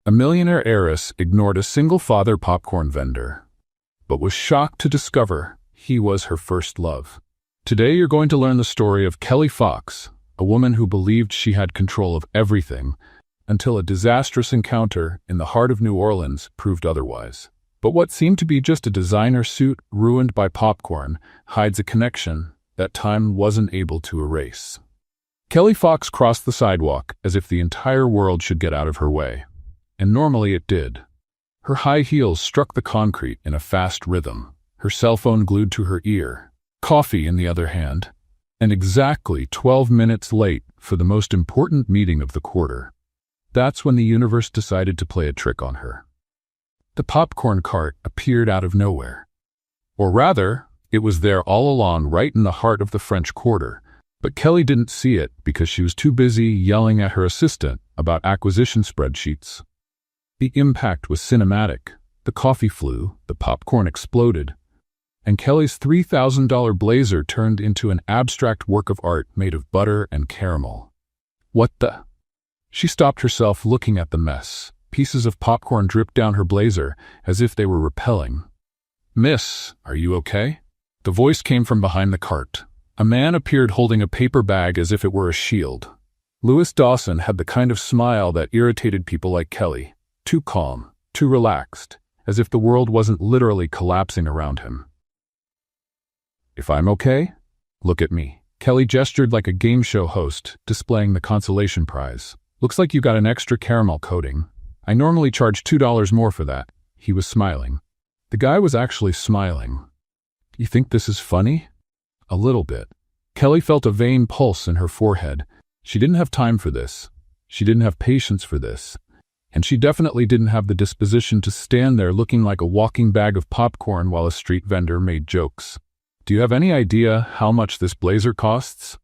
A millionaire heiress ignored a single-father popcorn vendor, but was shocked to discover he was her first love. Today you're going to learn the story of Kelly Fox, a woman who believed she had control of everything until a disastrous encounter in the heart of New Orleans proved otherwise. But what seemed to be just a designer suit ruined by popcorn hides a connection that time wasn't able to erase. Kelly Fox crossed the sidewalk as if the entire world should get out of her way. And normally it did. Her high heels struck the concrete in a fast rhythm, her cell phone glued to her ear, coffee in the other hand, and exactly 12 minutes late for the most important meeting of the quarter. That's when the universe decided to play a trick on her. The popcorn cart appeared out of nowhere. Or rather, it was there all along, right in the heart of the French Quarter, but Kelly didn't see it because she was too busy yelling at her assistant about acquisition spreadsheets. The impact was cinematic. The coffee flew, the popcorn exploded, and Kelly's $3,000 blazer turned into an abstract work of art made of butter and caramel. What the? She stopped herself looking at the mess. Pieces of popcorn dripped down her blazer as if they were repelling. "Miss, are you okay?" The voice came from behind the cart. A man appeared holding a paper bag as if it were a shield. Louis Dawson had the kind of smile that irritated people like Kelly. Too calm, too relaxed, as if the world wasn't literally collapsing around him. "If I'm okay? Look at me." Kelly gestured like a game show host, displaying the consolation prize. "Looks like you got an extra caramel coating. I normally charge $2 more for that." He was smiling. The guy was actually smiling. "You think this is funny?" "A little bit." Kelly felt a vain pulse in her forehead. She didn't have time for this. She didn't have patience for this. And she definitely didn't have the disposition to stand there looking like a walking bag of popcorn while a street vendor made jokes. "Do you have any idea how much this blazer costs?"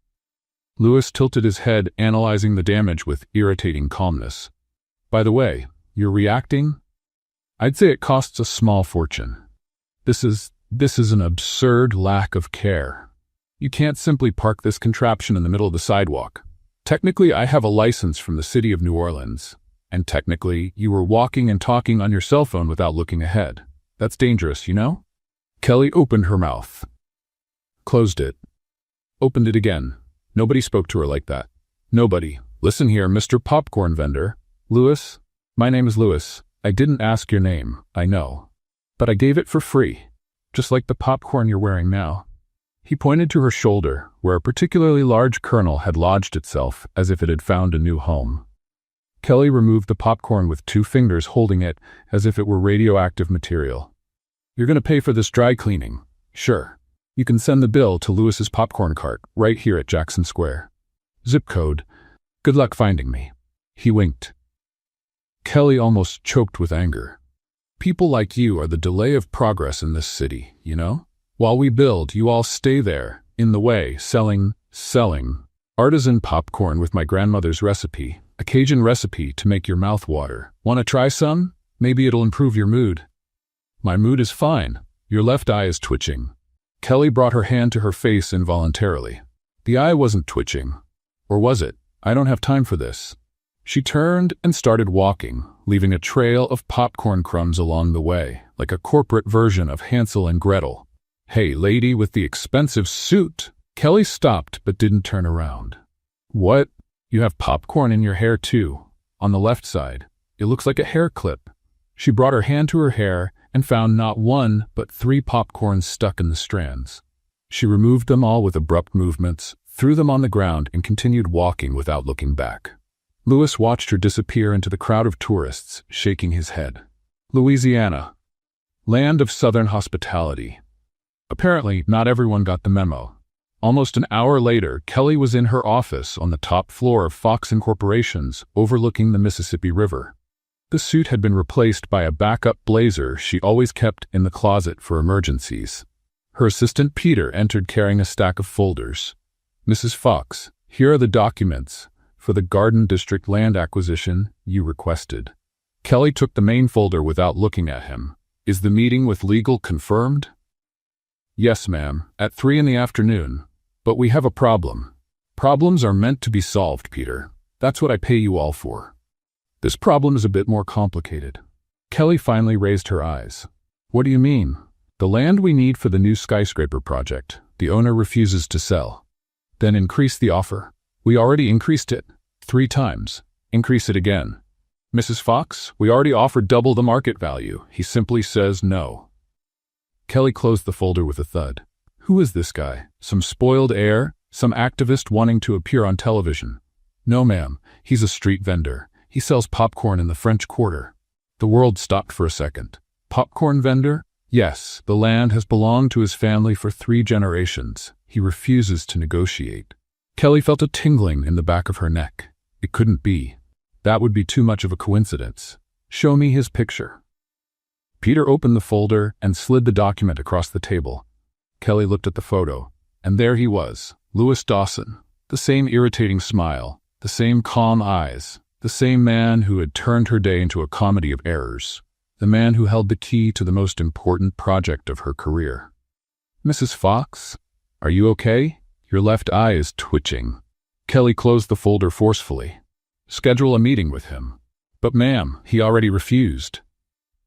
Louis tilted his head, analyzing the damage with irritating calmness. "By the way, you're reacting? I'd say it costs a small fortune. This is an absurd lack of care. You can't simply park this contraption in the middle of the sidewalk. Technically, I have a license from the city of New Orleans. And technically, you were walking and talking on your cell phone without looking ahead. That's dangerous, you know?" Kelly opened her mouth. Closed it. Opened it again. Nobody spoke to her like that. Nobody. "Listen here, Mr. Popcorn Vendor. Louis? My name is Louis. I didn't ask your name, I know. But I gave it for free. Just like the popcorn you're wearing now." He pointed to her shoulder, where a particularly large kernel had lodged itself as if it had found a new home. Kelly removed the popcorn with 2 fingers, holding it as if it were radioactive material. "You're going to pay for this dry cleaning. Sure. You can send the bill to Louis's popcorn cart, right here at Jackson Square. Zip code. Good luck finding me." He winked. Kelly almost choked with anger. "People like you are the delay of progress in this city, you know? While we build, you all stay there, in the way, selling. Artisan popcorn with my grandmother's recipe. A Cajun recipe to make your mouth water. Want to try some? Maybe it'll improve your mood." "My mood is fine. Your left eye is twitching." Kelly brought her hand to her face involuntarily. The eye wasn't twitching. Or was it? "I don't have time for this." She turned and started walking, leaving a trail of popcorn crumbs along the way, like a corporate version of Hansel and Gretel. "Hey, lady with the expensive suit!" Kelly stopped but didn't turn around. "What? You have popcorn in your hair too. On the left side. It looks like a hair clip." She brought her hand to her hair and found not 1 but 3 popcorns stuck in the strands. She removed them all with abrupt movements, threw them on the ground, and continued walking without looking back. Louis watched her disappear into the crowd of tourists, shaking his head. Louisiana. Land of Southern hospitality. Apparently, not everyone got the memo. Almost an hour later, Kelly was in her office on the top floor of Fox Incorporation's, overlooking the Mississippi River. The suit had been replaced by a backup blazer she always kept in the closet for emergencies. Her assistant Peter entered carrying a stack of folders. "Mrs. Fox, here are the documents for the Garden District land acquisition you requested." Kelly took the main folder without looking at him. "Is the meeting with legal confirmed?" "Yes, ma'am, at 3 in the afternoon. But we have a problem." "Problems are meant to be solved, Peter. That's what I pay you all for." This problem is a bit more complicated. Kelly finally raised her eyes. What do you mean? The land we need for the new skyscraper project, the owner refuses to sell. Then increase the offer. We already increased it 3 times. Increase it again. Mrs. Fox, we already offered double the market value. He simply says no. Kelly closed the folder with a thud. Who is this guy? Some spoiled heir? Some activist wanting to appear on television? No, ma'am. He's a street vendor. He sells popcorn in the French Quarter. The world stopped for a second. Popcorn vendor? Yes, the land has belonged to his family for 3 generations. He refuses to negotiate. Kelly felt a tingling in the back of her neck. It couldn't be. That would be too much of a coincidence. Show me his picture. Peter opened the folder and slid the document across the table. Kelly looked at the photo, and there he was, Lewis Dawson. The same irritating smile, the same calm eyes, the same man who had turned her day into a comedy of errors, the man who held the key to the most important project of her career. Mrs. Fox, are you okay? Your left eye is twitching. Kelly closed the folder forcefully. Schedule a meeting with him. But ma'am, he already refused.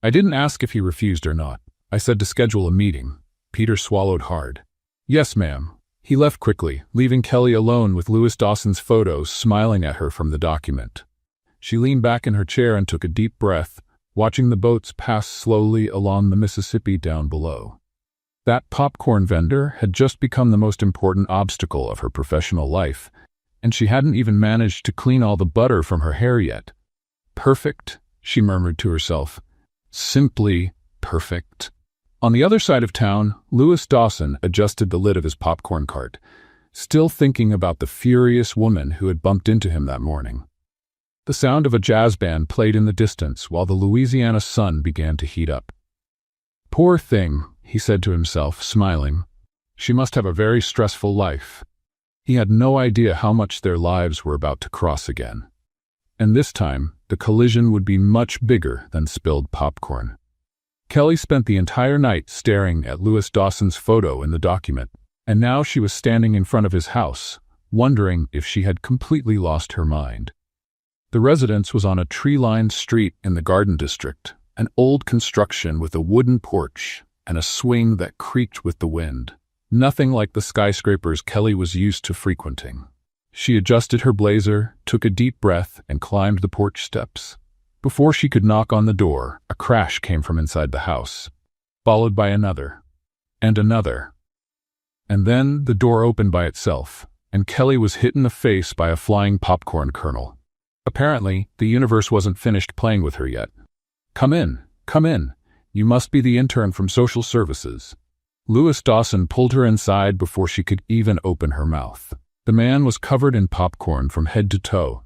I didn't ask if he refused or not. I said to schedule a meeting. Peter swallowed hard. Yes, ma'am. He left quickly, leaving Kelly alone with Lewis Dawson's photos smiling at her from the document. She leaned back in her chair and took a deep breath, watching the boats pass slowly along the Mississippi down below. That popcorn vendor had just become the most important obstacle of her professional life, and she hadn't even managed to clean all the butter from her hair yet. Perfect, she murmured to herself. Simply perfect. On the other side of town, Lewis Dawson adjusted the lid of his popcorn cart, still thinking about the furious woman who had bumped into him that morning. The sound of a jazz band played in the distance while the Louisiana sun began to heat up. Poor thing, he said to himself, smiling. She must have a very stressful life. He had no idea how much their lives were about to cross again. And this time, the collision would be much bigger than spilled popcorn. Kelly spent the entire night staring at Lewis Dawson's photo in the document, and now she was standing in front of his house, wondering if she had completely lost her mind. The residence was on a tree-lined street in the Garden District, an old construction with a wooden porch and a swing that creaked with the wind. Nothing like the skyscrapers Kelly was used to frequenting. She adjusted her blazer, took a deep breath, and climbed the porch steps. Before she could knock on the door, a crash came from inside the house, followed by another, and another. And then the door opened by itself, and Kelly was hit in the face by a flying popcorn kernel. Apparently, the universe wasn't finished playing with her yet. Come in, come in. You must be the intern from social services. Lewis Dawson pulled her inside before she could even open her mouth. The man was covered in popcorn from head to toe.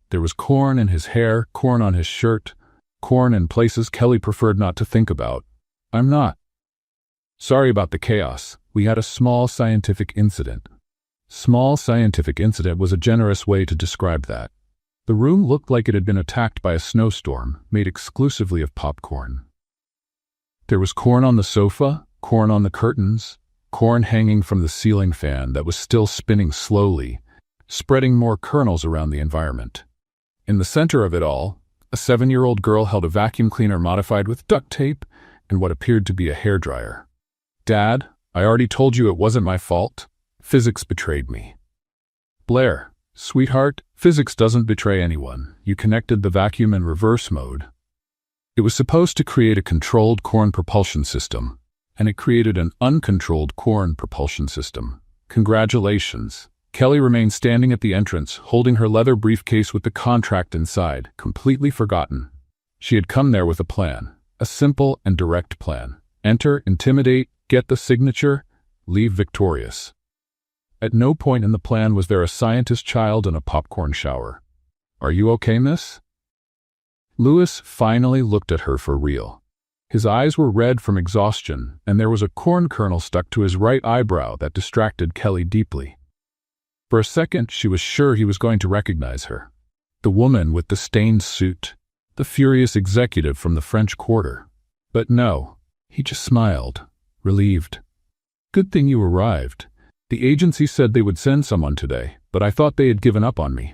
There was corn in his hair, corn on his shirt, corn in places Kelly preferred not to think about. I'm not. Sorry about the chaos. We had a small scientific incident. Small scientific incident was a generous way to describe that. The room looked like it had been attacked by a snowstorm, made exclusively of popcorn. There was corn on the sofa, corn on the curtains, corn hanging from the ceiling fan that was still spinning slowly, spreading more kernels around the environment. In the center of it all, a 7-year-old girl held a vacuum cleaner modified with duct tape and what appeared to be a hairdryer. Dad, I already told you it wasn't my fault. Physics betrayed me. Blair, sweetheart, physics doesn't betray anyone. You connected the vacuum in reverse mode. It was supposed to create a controlled corn propulsion system, and it created an uncontrolled corn propulsion system. Congratulations. Kelly remained standing at the entrance, holding her leather briefcase with the contract inside, completely forgotten. She had come there with a plan, a simple and direct plan. Enter, intimidate, get the signature, leave victorious. At no point in the plan was there a scientist child in a popcorn shower. Are you okay, miss? Lewis finally looked at her for real. His eyes were red from exhaustion, and there was a corn kernel stuck to his right eyebrow that distracted Kelly deeply. For a second, she was sure he was going to recognize her. The woman with the stained suit, the furious executive from the French Quarter. But no, he just smiled, relieved. Good thing you arrived. The agency said they would send someone today, but I thought they had given up on me.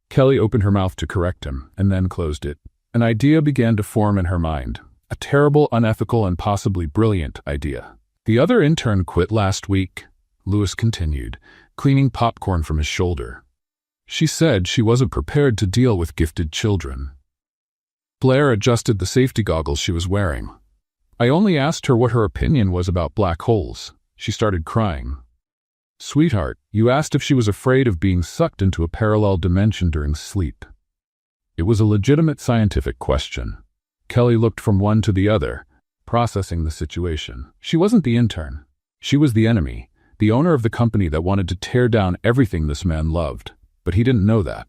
Kelly opened her mouth to correct him, and then closed it. An idea began to form in her mind. A terrible, unethical, and possibly brilliant idea. The other intern quit last week, Lewis continued, cleaning popcorn from his shoulder. She said she wasn't prepared to deal with gifted children. Blair adjusted the safety goggles she was wearing. I only asked her what her opinion was about black holes. She started crying. Sweetheart, you asked if she was afraid of being sucked into a parallel dimension during sleep. It was a legitimate scientific question. Kelly looked from one to the other, processing the situation. She wasn't the intern. She was the enemy, the owner of the company that wanted to tear down everything this man loved. But he didn't know that.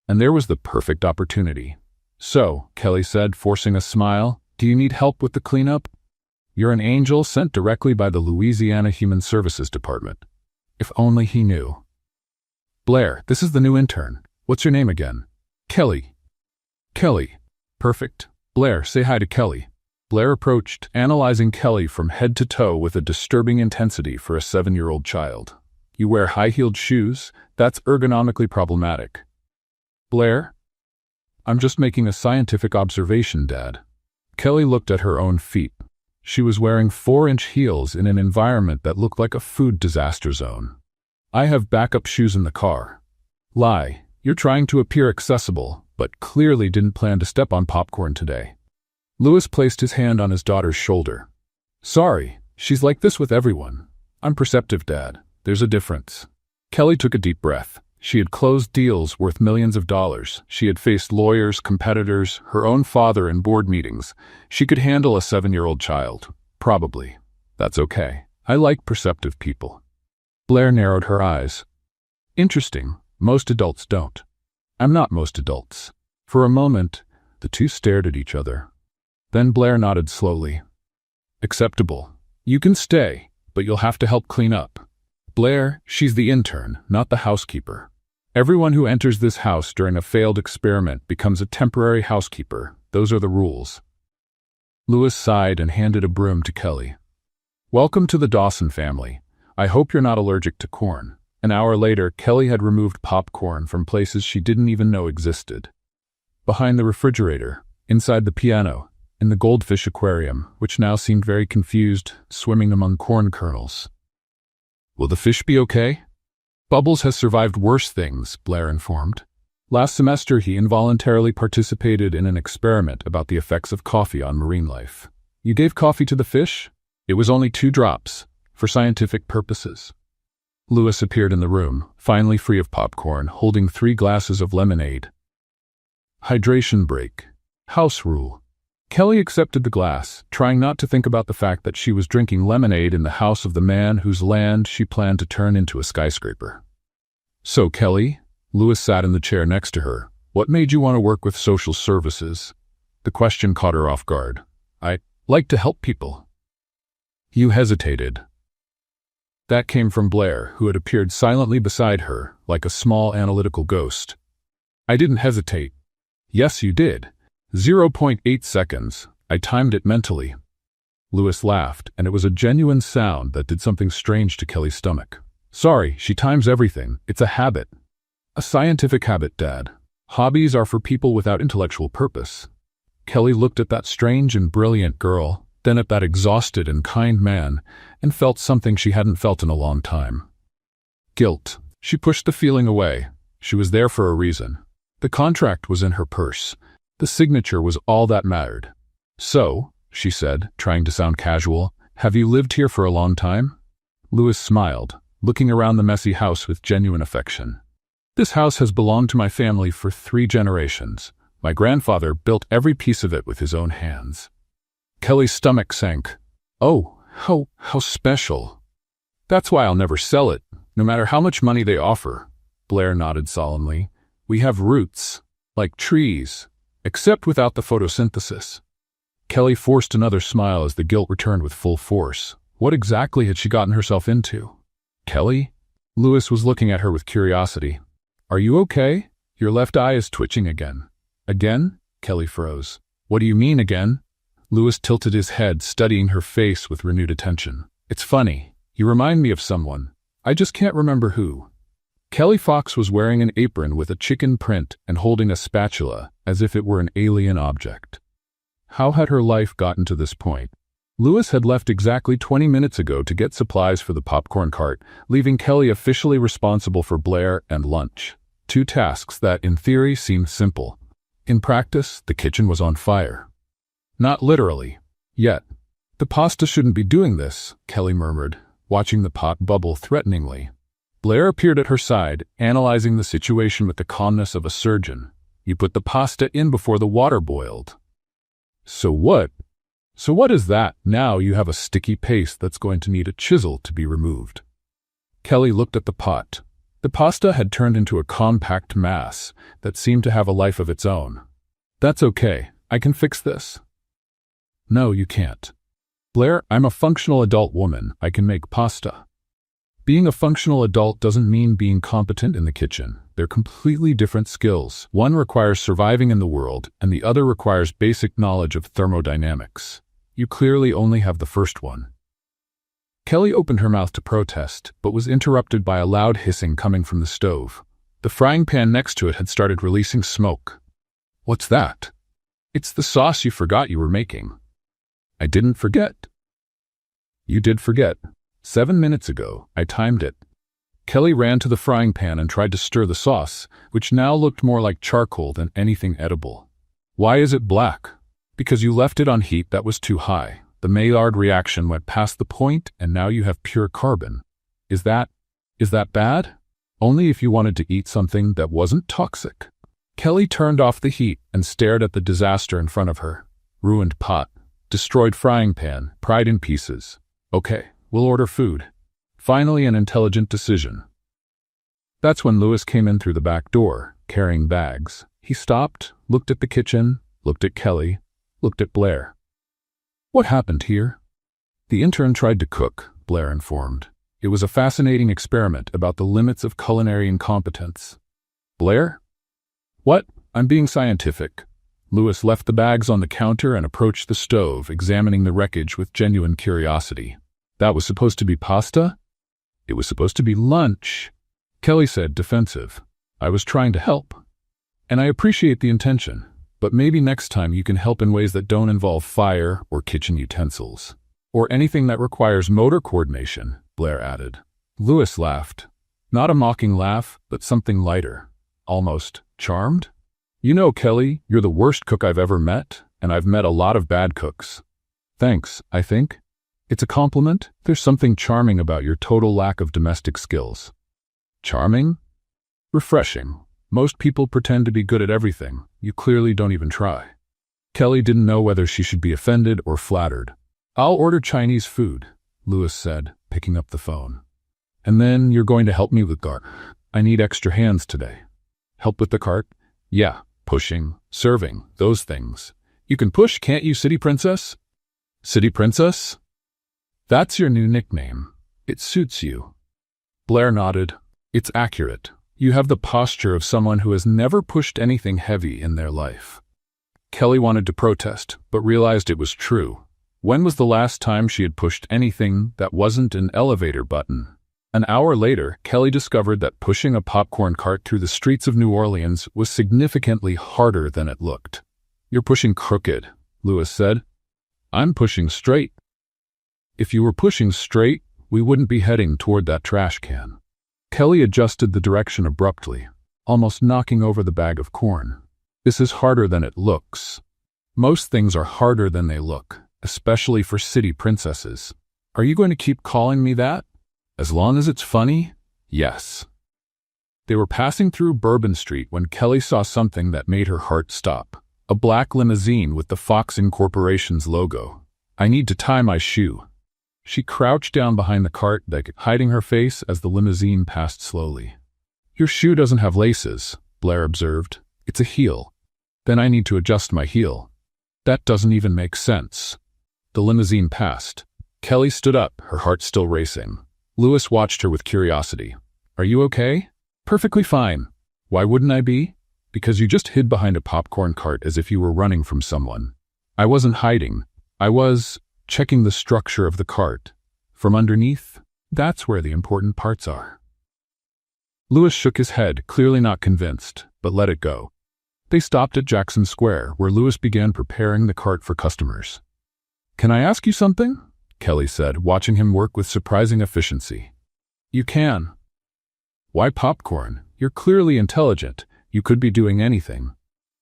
And there was the perfect opportunity. So, Kelly said, forcing a smile, do you need help with the cleanup? You're an angel sent directly by the Louisiana Human Services Department. If only he knew. Blair, this is the new intern. What's your name again? Kelly. Kelly. Perfect. Blair, say hi to Kelly. Blair approached, analyzing Kelly from head to toe with a disturbing intensity for a 7-year-old child. You wear high-heeled shoes? That's ergonomically problematic. Blair? I'm just making a scientific observation, Dad. Kelly looked at her own feet. She was wearing 4-inch heels in an environment that looked like a food disaster zone. I have backup shoes in the car. Lie, you're trying to appear accessible, but clearly didn't plan to step on popcorn today. Lewis placed his hand on his daughter's shoulder. Sorry, she's like this with everyone. I'm perceptive, Dad. There's a difference. Kelly took a deep breath. She had closed deals worth millions of dollars. She had faced lawyers, competitors, her own father in board meetings. She could handle a 7-year-old child. Probably. That's okay. I like perceptive people. Blair narrowed her eyes. Interesting. Most adults don't. I'm not most adults. For a moment, the two stared at each other. Then Blair nodded slowly. Acceptable. You can stay, but you'll have to help clean up. Blair, she's the intern, not the housekeeper. Everyone who enters this house during a failed experiment becomes a temporary housekeeper. Those are the rules. Lewis sighed and handed a broom to Kelly. Welcome to the Dawson family. I hope you're not allergic to corn. An hour later, Kelly had removed popcorn from places she didn't even know existed. Behind the refrigerator, inside the piano, in the goldfish aquarium, which now seemed very confused, swimming among corn kernels. Will the fish be okay? Bubbles has survived worse things, Blair informed. Last semester, he involuntarily participated in an experiment about the effects of coffee on marine life. You gave coffee to the fish? It was only 2 drops, for scientific purposes. Lewis appeared in the room, finally free of popcorn, holding 3 glasses of lemonade. Hydration break. House rule. Kelly accepted the glass, trying not to think about the fact that she was drinking lemonade in the house of the man whose land she planned to turn into a skyscraper. So, Kelly, Lewis sat in the chair next to her. What made you want to work with social services? The question caught her off guard. I like to help people. You hesitated. That came from Blair, who had appeared silently beside her, like a small analytical ghost. I didn't hesitate. Yes, you did. 0.8 seconds. I timed it mentally. Lewis laughed, and it was a genuine sound that did something strange to Kelly's stomach. Sorry, she times everything. It's a habit. A scientific habit, Dad. Hobbies are for people without intellectual purpose. Kelly looked at that strange and brilliant girl, then at that exhausted and kind man, and felt something she hadn't felt in a long time. Guilt. She pushed the feeling away. She was there for a reason. The contract was in her purse. The signature was all that mattered. So, she said, trying to sound casual, have you lived here for a long time? Lewis smiled, looking around the messy house with genuine affection. This house has belonged to my family for 3 generations. My grandfather built every piece of it with his own hands. Kelly's stomach sank. Oh, how special. That's why I'll never sell it, no matter how much money they offer. Blair nodded solemnly. We have roots, like trees, except without the photosynthesis. Kelly forced another smile as the guilt returned with full force. What exactly had she gotten herself into? Kelly? Lewis was looking at her with curiosity. Are you okay? Your left eye is twitching again. Again? Kelly froze. What do you mean again? Lewis tilted his head, studying her face with renewed attention. It's funny. You remind me of someone. I just can't remember who. Kelly Fox was wearing an apron with a chicken print and holding a spatula as if it were an alien object. How had her life gotten to this point? Lewis had left exactly 20 minutes ago to get supplies for the popcorn cart, leaving Kelly officially responsible for Blair and lunch. Two tasks that, in theory, seemed simple. In practice, the kitchen was on fire. Not literally. Yet. The pasta shouldn't be doing this, Kelly murmured, watching the pot bubble threateningly. Blair appeared at her side, analyzing the situation with the calmness of a surgeon. You put the pasta in before the water boiled. So what is that? Now you have a sticky paste that's going to need a chisel to be removed. Kelly looked at the pot. The pasta had turned into a compact mass that seemed to have a life of its own. That's okay. I can fix this. No, you can't. Blair, I'm a functional adult woman. I can make pasta. Being a functional adult doesn't mean being competent in the kitchen. They're completely different skills. One requires surviving in the world, and the other requires basic knowledge of thermodynamics. You clearly only have the first one. Kelly opened her mouth to protest, but was interrupted by a loud hissing coming from the stove. The frying pan next to it had started releasing smoke. What's that? It's the sauce you forgot you were making. I didn't forget. You did forget. 7 minutes ago, I timed it. Kelly ran to the frying pan and tried to stir the sauce, which now looked more like charcoal than anything edible. Why is it black? Because you left it on heat that was too high. The Maillard reaction went past the point, and now you have pure carbon. Is that bad? Only if you wanted to eat something that wasn't toxic. Kelly turned off the heat and stared at the disaster in front of her. Ruined pot. Destroyed frying pan. Pried in pieces. Okay. We'll order food. Finally, an intelligent decision. That's when Lewis came in through the back door, carrying bags. He stopped, looked at the kitchen, looked at Kelly, looked at Blair. What happened here? The intern tried to cook, Blair informed. It was a fascinating experiment about the limits of culinary incompetence. Blair? What? I'm being scientific. Lewis left the bags on the counter and approached the stove, examining the wreckage with genuine curiosity. That was supposed to be pasta? It was supposed to be lunch, Kelly said, defensive. I was trying to help. And I appreciate the intention, but maybe next time you can help in ways that don't involve fire or kitchen utensils. Or anything that requires motor coordination, Blair added. Lewis laughed. Not a mocking laugh, but something lighter. Almost charmed? You know, Kelly, you're the worst cook I've ever met, and I've met a lot of bad cooks. Thanks, I think. It's a compliment. There's something charming about your total lack of domestic skills. Charming? Refreshing. Most people pretend to be good at everything. You clearly don't even try. Kelly didn't know whether she should be offended or flattered. I'll order Chinese food, Lewis said, picking up the phone. And then you're going to help me with cart. I need extra hands today. Help with the cart? Yeah, pushing, serving, those things. You can push, can't you, City Princess? City Princess? That's your new nickname. It suits you. Blair nodded. It's accurate. You have the posture of someone who has never pushed anything heavy in their life. Kelly wanted to protest, but realized it was true. When was the last time she had pushed anything that wasn't an elevator button? An hour later, Kelly discovered that pushing a popcorn cart through the streets of New Orleans was significantly harder than it looked. You're pushing crooked, Lewis said. I'm pushing straight. If you were pushing straight, we wouldn't be heading toward that trash can. Kelly adjusted the direction abruptly, almost knocking over the bag of corn. This is harder than it looks. Most things are harder than they look, especially for city princesses. Are you going to keep calling me that? As long as it's funny, yes. They were passing through Bourbon Street when Kelly saw something that made her heart stop. A black limousine with the Fox Incorporation's logo. I need to tie my shoe. She crouched down behind the cart, hiding her face as the limousine passed slowly. Your shoe doesn't have laces, Blair observed. It's a heel. Then I need to adjust my heel. That doesn't even make sense. The limousine passed. Kelly stood up, her heart still racing. Lewis watched her with curiosity. Are you okay? Perfectly fine. Why wouldn't I be? Because you just hid behind a popcorn cart as if you were running from someone. I wasn't hiding. I was checking the structure of the cart. From underneath, that's where the important parts are. Lewis shook his head, clearly not convinced, but let it go. They stopped at Jackson Square, where Lewis began preparing the cart for customers. "Can I ask you something?" Kelly said, watching him work with surprising efficiency. "You can." "Why popcorn? You're clearly intelligent. You could be doing anything."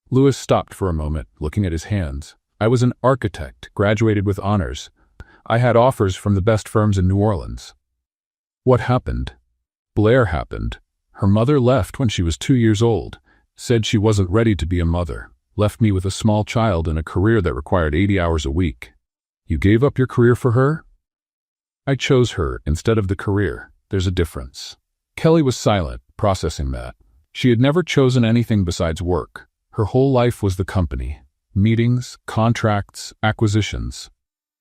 Lewis stopped for a moment, looking at his hands. "I was an architect, graduated with honors. I had offers from the best firms in New Orleans." "What happened?" "Blair happened. Her mother left when she was 2 years old, said she wasn't ready to be a mother, left me with a small child and a career that required 80 hours a week." "You gave up your career for her?" "I chose her instead of the career. There's a difference." Kelly was silent, processing that. She had never chosen anything besides work. Her whole life was the company. Meetings, contracts, acquisitions.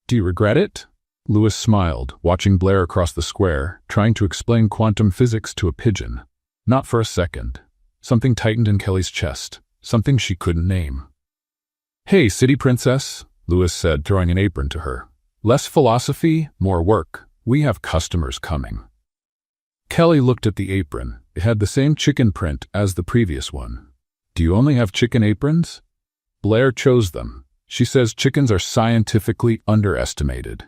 "Do you regret it?" Lewis smiled, watching Blair across the square, trying to explain quantum physics to a pigeon. Not for a second. Something tightened in Kelly's chest, something she couldn't name. "Hey, city princess," Lewis said, throwing an apron to her. "Less philosophy, more work. We have customers coming." Kelly looked at the apron. It had the same chicken print as the previous one. "Do you only have chicken aprons?" "Blair chose them. She says chickens are scientifically underestimated."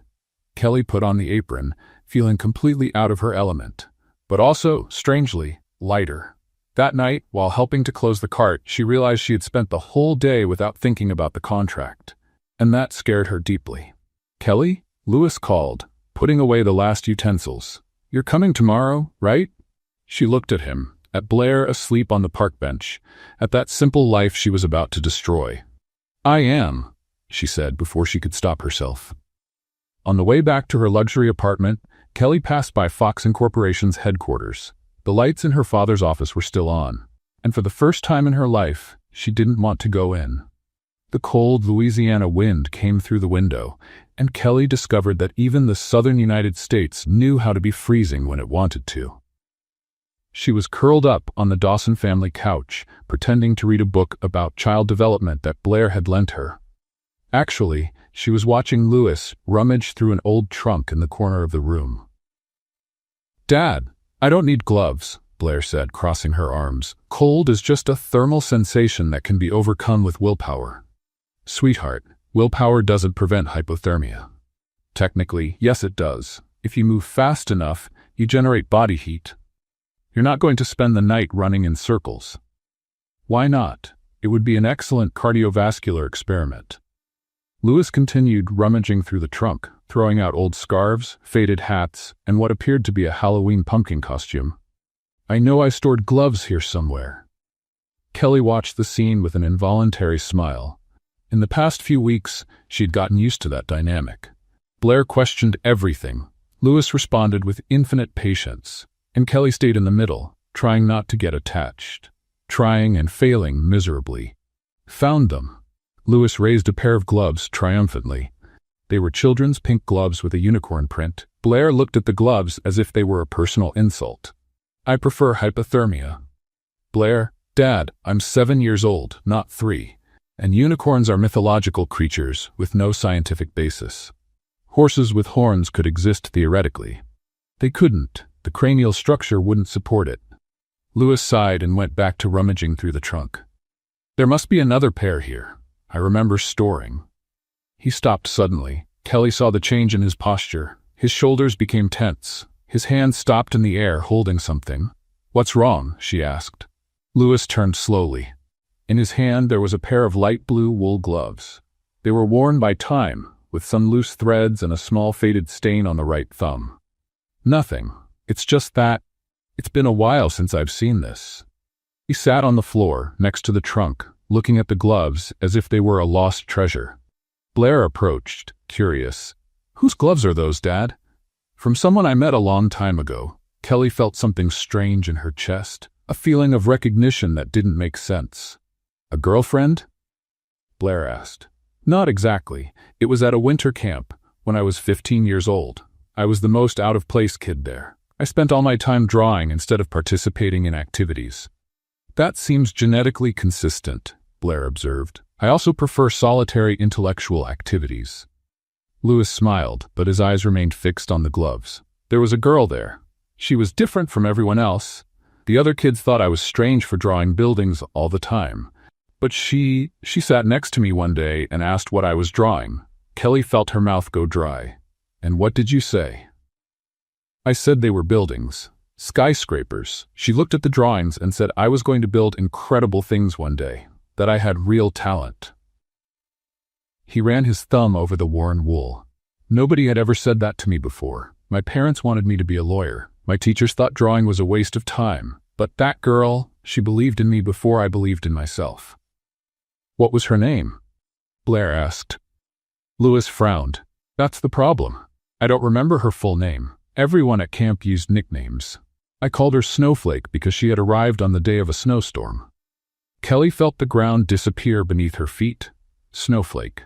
Kelly put on the apron, feeling completely out of her element, but also, strangely, lighter. That night, while helping to close the cart, she realized she had spent the whole day without thinking about the contract, and that scared her deeply. "Kelly?" Lewis called, putting away the last utensils. "You're coming tomorrow, right?" She looked at him, at Blair asleep on the park bench, at that simple life she was about to destroy. "I am," she said before she could stop herself. On the way back to her luxury apartment, Kelly passed by Fox Incorporation's headquarters. The lights in her father's office were still on, and for the first time in her life, she didn't want to go in. The cold Louisiana wind came through the window, and Kelly discovered that even the southern United States knew how to be freezing when it wanted to. She was curled up on the Dawson family couch, pretending to read a book about child development that Blair had lent her. Actually, she was watching Lewis rummage through an old trunk in the corner of the room. "Dad, I don't need gloves," Blair said, crossing her arms. "Cold is just a thermal sensation that can be overcome with willpower." "Sweetheart, willpower doesn't prevent hypothermia." "Technically, yes it does. If you move fast enough, you generate body heat. You're not going to spend the night running in circles." "Why not? It would be an excellent cardiovascular experiment." Lewis continued rummaging through the trunk, throwing out old scarves, faded hats, and what appeared to be a Halloween pumpkin costume. "I know I stored gloves here somewhere." Kelly watched the scene with an involuntary smile. In the past few weeks, she'd gotten used to that dynamic. Blair questioned everything. Lewis responded with infinite patience, and Kelly stayed in the middle, trying not to get attached, trying and failing miserably. "Found them." Lewis raised a pair of gloves triumphantly. They were children's pink gloves with a unicorn print. Blair looked at the gloves as if they were a personal insult. "I prefer hypothermia." "Blair, Dad, I'm 7 years old, not 3. And unicorns are mythological creatures with no scientific basis. Horses with horns could exist theoretically. They couldn't. The cranial structure wouldn't support it." Lewis sighed and went back to rummaging through the trunk. "There must be another pair here. I remember storing." He stopped suddenly. Kelly saw the change in his posture. His shoulders became tense. His hands stopped in the air, holding something. "What's wrong?" she asked. Lewis turned slowly. In his hand there was a pair of light blue wool gloves. They were worn by time, with some loose threads and a small faded stain on the right thumb. "Nothing. It's just that it's been a while since I've seen this." He sat on the floor, next to the trunk, looking at the gloves as if they were a lost treasure. Blair approached, curious. "Whose gloves are those, Dad?" "From someone I met a long time ago." Kelly felt something strange in her chest, a feeling of recognition that didn't make sense. "A girlfriend?" Blair asked. "Not exactly. It was at a winter camp, when I was 15 years old. I was the most out-of-place kid there. I spent all my time drawing instead of participating in activities." "That seems genetically consistent," Blair observed. "I also prefer solitary intellectual activities." Lewis smiled, but his eyes remained fixed on the gloves. "There was a girl there. She was different from everyone else. The other kids thought I was strange for drawing buildings all the time. But she sat next to me one day and asked what I was drawing. Kelly felt her mouth go dry. And what did you say? I said they were buildings. Skyscrapers. She looked at the drawings and said I was going to build incredible things one day, that I had real talent. He ran his thumb over the worn wool. Nobody had ever said that to me before. My parents wanted me to be a lawyer. My teachers thought drawing was a waste of time. But that girl, she believed in me before I believed in myself. What was her name? Blair asked. Lewis frowned. That's the problem. I don't remember her full name. Everyone at camp used nicknames. I called her Snowflake because she had arrived on the day of a snowstorm. Kelly felt the ground disappear beneath her feet. Snowflake.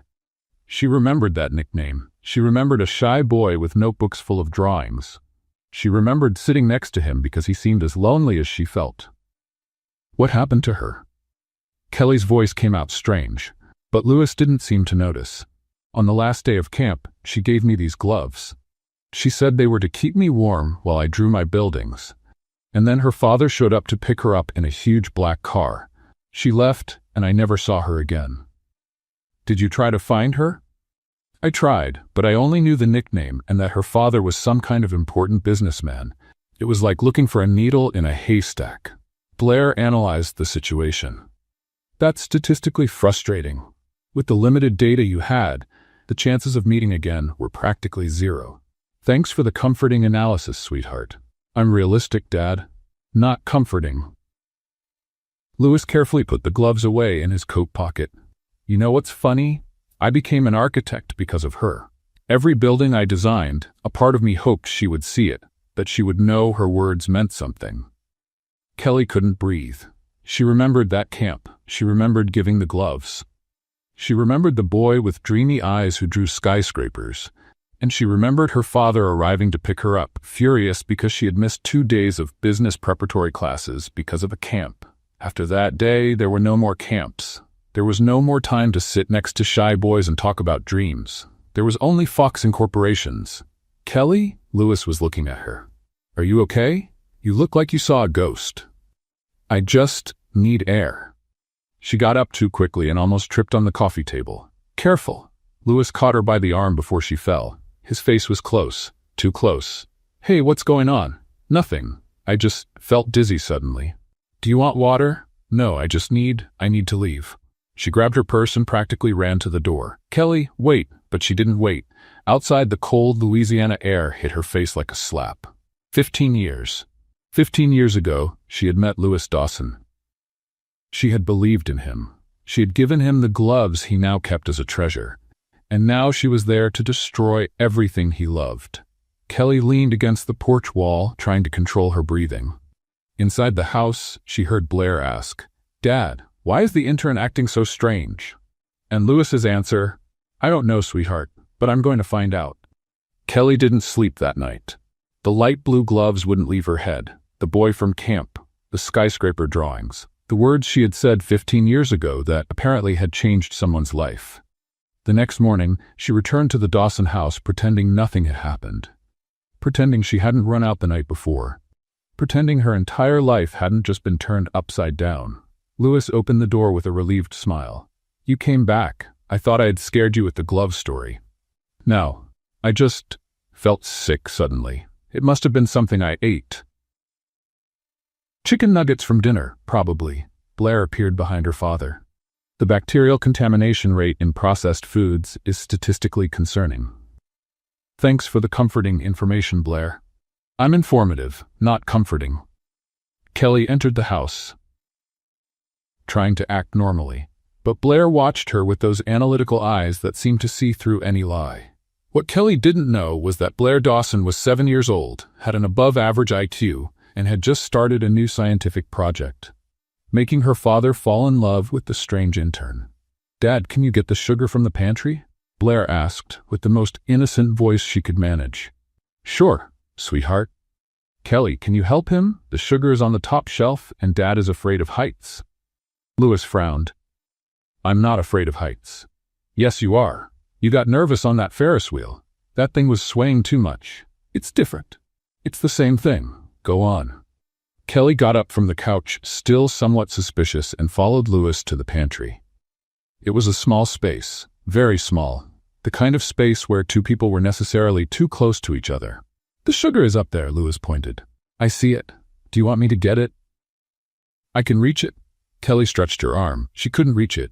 She remembered that nickname. She remembered a shy boy with notebooks full of drawings. She remembered sitting next to him because he seemed as lonely as she felt. What happened to her? Kelly's voice came out strange, but Lewis didn't seem to notice. On the last day of camp, she gave me these gloves. She said they were to keep me warm while I drew my buildings. And then her father showed up to pick her up in a huge black car. She left, and I never saw her again. Did you try to find her? I tried, but I only knew the nickname and that her father was some kind of important businessman. It was like looking for a needle in a haystack. Blair analyzed the situation. That's statistically frustrating. With the limited data you had, the chances of meeting again were practically zero. Thanks for the comforting analysis, sweetheart. I'm realistic, Dad. Not comforting. Lewis carefully put the gloves away in his coat pocket. You know what's funny? I became an architect because of her. Every building I designed, a part of me hoped she would see it, that she would know her words meant something. Kelly couldn't breathe. She remembered that camp. She remembered giving the gloves. She remembered the boy with dreamy eyes who drew skyscrapers. And she remembered her father arriving to pick her up, furious because she had missed 2 days of business preparatory classes because of a camp. After that day, there were no more camps. There was no more time to sit next to shy boys and talk about dreams. There was only Fox Incorporations. Kelly? Lewis was looking at her. Are you okay? You look like you saw a ghost. I just need air. She got up too quickly and almost tripped on the coffee table. Careful. Lewis caught her by the arm before she fell. His face was close, too close. Hey, what's going on? Nothing. I just felt dizzy suddenly. Do you want water? No, I need to leave. She grabbed her purse and practically ran to the door. Kelly, wait, but she didn't wait. Outside, the cold Louisiana air hit her face like a slap. 15 years. 15 years ago, she had met Lewis Dawson. She had believed in him. She had given him the gloves he now kept as a treasure. And now she was there to destroy everything he loved. Kelly leaned against the porch wall, trying to control her breathing. Inside the house, she heard Blair ask, Dad, why is the intern acting so strange? And Lewis's answer, I don't know, sweetheart, but I'm going to find out. Kelly didn't sleep that night. The light blue gloves wouldn't leave her head. The boy from camp, the skyscraper drawings, the words she had said 15 years ago that apparently had changed someone's life. The next morning, she returned to the Dawson house pretending nothing had happened. Pretending she hadn't run out the night before. Pretending her entire life hadn't just been turned upside down. Lewis opened the door with a relieved smile. You came back. I thought I had scared you with the glove story. No, I just felt sick suddenly. It must have been something I ate. Chicken nuggets from dinner, probably. Blair appeared behind her father. The bacterial contamination rate in processed foods is statistically concerning. Thanks for the comforting information, Blair. I'm informative, not comforting. Kelly entered the house, trying to act normally, but Blair watched her with those analytical eyes that seemed to see through any lie. What Kelly didn't know was that Blair Dawson was 7 years old, had an above-average IQ, and had just started a new scientific project, making her father fall in love with the strange intern. Dad, can you get the sugar from the pantry? Blair asked, with the most innocent voice she could manage. Sure, sweetheart. Kelly, can you help him? The sugar is on the top shelf, and Dad is afraid of heights. Lewis frowned. I'm not afraid of heights. Yes, you are. You got nervous on that Ferris wheel. That thing was swaying too much. It's different. It's the same thing. Go on. Kelly got up from the couch, still somewhat suspicious, and followed Louis to the pantry. It was a small space, very small, the kind of space where two people were necessarily too close to each other. "The sugar is up there," Louis pointed. "I see it. Do you want me to get it?" "I can reach it." Kelly stretched her arm. She couldn't reach it.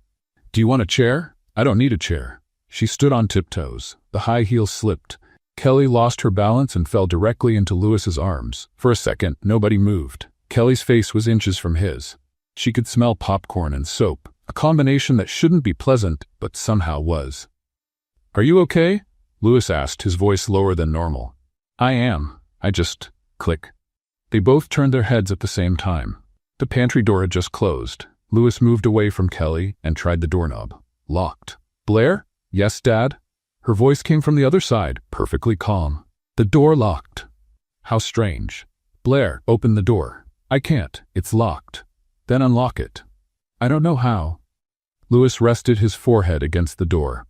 "Do you want a chair?" "I don't need a chair." She stood on tiptoes. The high heels slipped. Kelly lost her balance and fell directly into Louis's arms. For a second, nobody moved. Kelly's face was inches from his. She could smell popcorn and soap, a combination that shouldn't be pleasant, but somehow was. "Are you okay?" Louis asked, his voice lower than normal. "I am. I just..." Click. They both turned their heads at the same time. The pantry door had just closed. Louis moved away from Kelly and tried the doorknob. Locked. "Blair?" "Yes, Dad?" Her voice came from the other side, perfectly calm. "The door locked." "How strange." "Blair, open the door." "I can't. It's locked." "Then unlock it." "I don't know how." Louis rested his forehead against the door.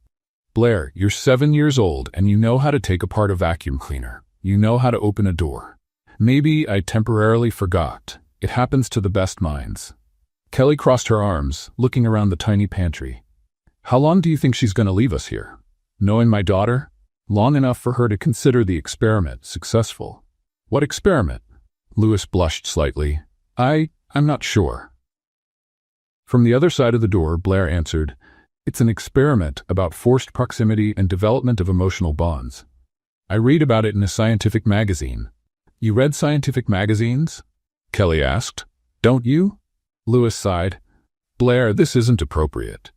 "Blair, you're 7 years old and you know how to take apart a vacuum cleaner. You know how to open a door. Maybe I temporarily forgot. It happens to the best minds." Kelly crossed her arms, looking around the tiny pantry. "How long do you think she's going to leave us here?" "Knowing my daughter? Long enough for her to consider the experiment successful." "What experiment?" Louis blushed slightly. I'm not sure." From the other side of the door, Blair answered, "It's an experiment about forced proximity and development of emotional bonds. I read about it in a scientific magazine." "You read scientific magazines?" Kelly asked. "Don't you?" Louis sighed. "Blair, this isn't appropriate."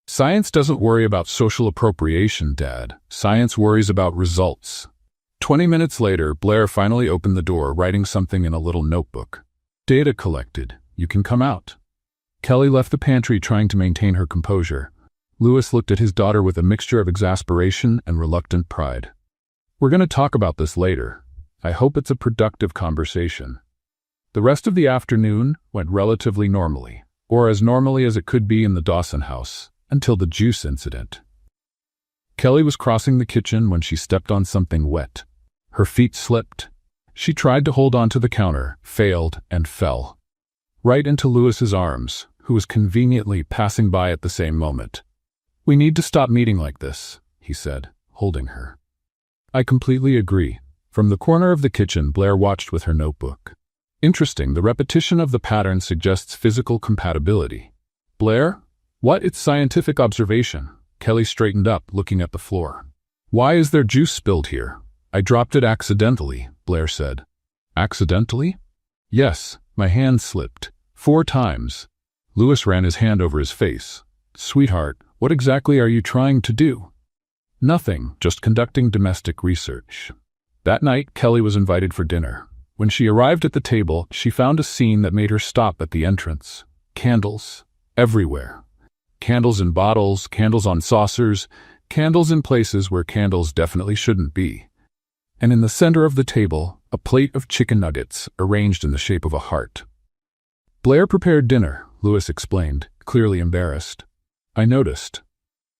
"Science doesn't worry about social appropriation, Dad. Science worries about results." 20 minutes later, Blair finally opened the door, writing something in a little notebook. "Data collected. You can come out." Kelly left the pantry, trying to maintain her composure. Louis looked at his daughter with a mixture of exasperation and reluctant pride. "We're going to talk about this later. I hope it's a productive conversation." The rest of the afternoon went relatively normally, or as normally as it could be in the Dawson house, until the juice incident. Kelly was crossing the kitchen when she stepped on something wet. Her feet slipped. She tried to hold onto the counter, failed, and fell. Right into Louis's arms, who was conveniently passing by at the same moment. "We need to stop meeting like this," he said, holding her. "I completely agree." From the corner of the kitchen, Blair watched with her notebook. "Interesting, the repetition of the pattern suggests physical compatibility." "Blair? What? It's scientific observation." Kelly straightened up, looking at the floor. "Why is there juice spilled here?" "I dropped it accidentally," Blair said. "Accidentally?" "Yes, my hand slipped. 4 times. Louis ran his hand over his face. "Sweetheart, what exactly are you trying to do?" "Nothing, just conducting domestic research." That night, Kelly was invited for dinner. When she arrived at the table, she found a scene that made her stop at the entrance. Candles. Everywhere. Candles in bottles, candles on saucers, candles in places where candles definitely shouldn't be. And in the center of the table, a plate of chicken nuggets arranged in the shape of a heart. "Blair prepared dinner," Louis explained, clearly embarrassed. "I noticed."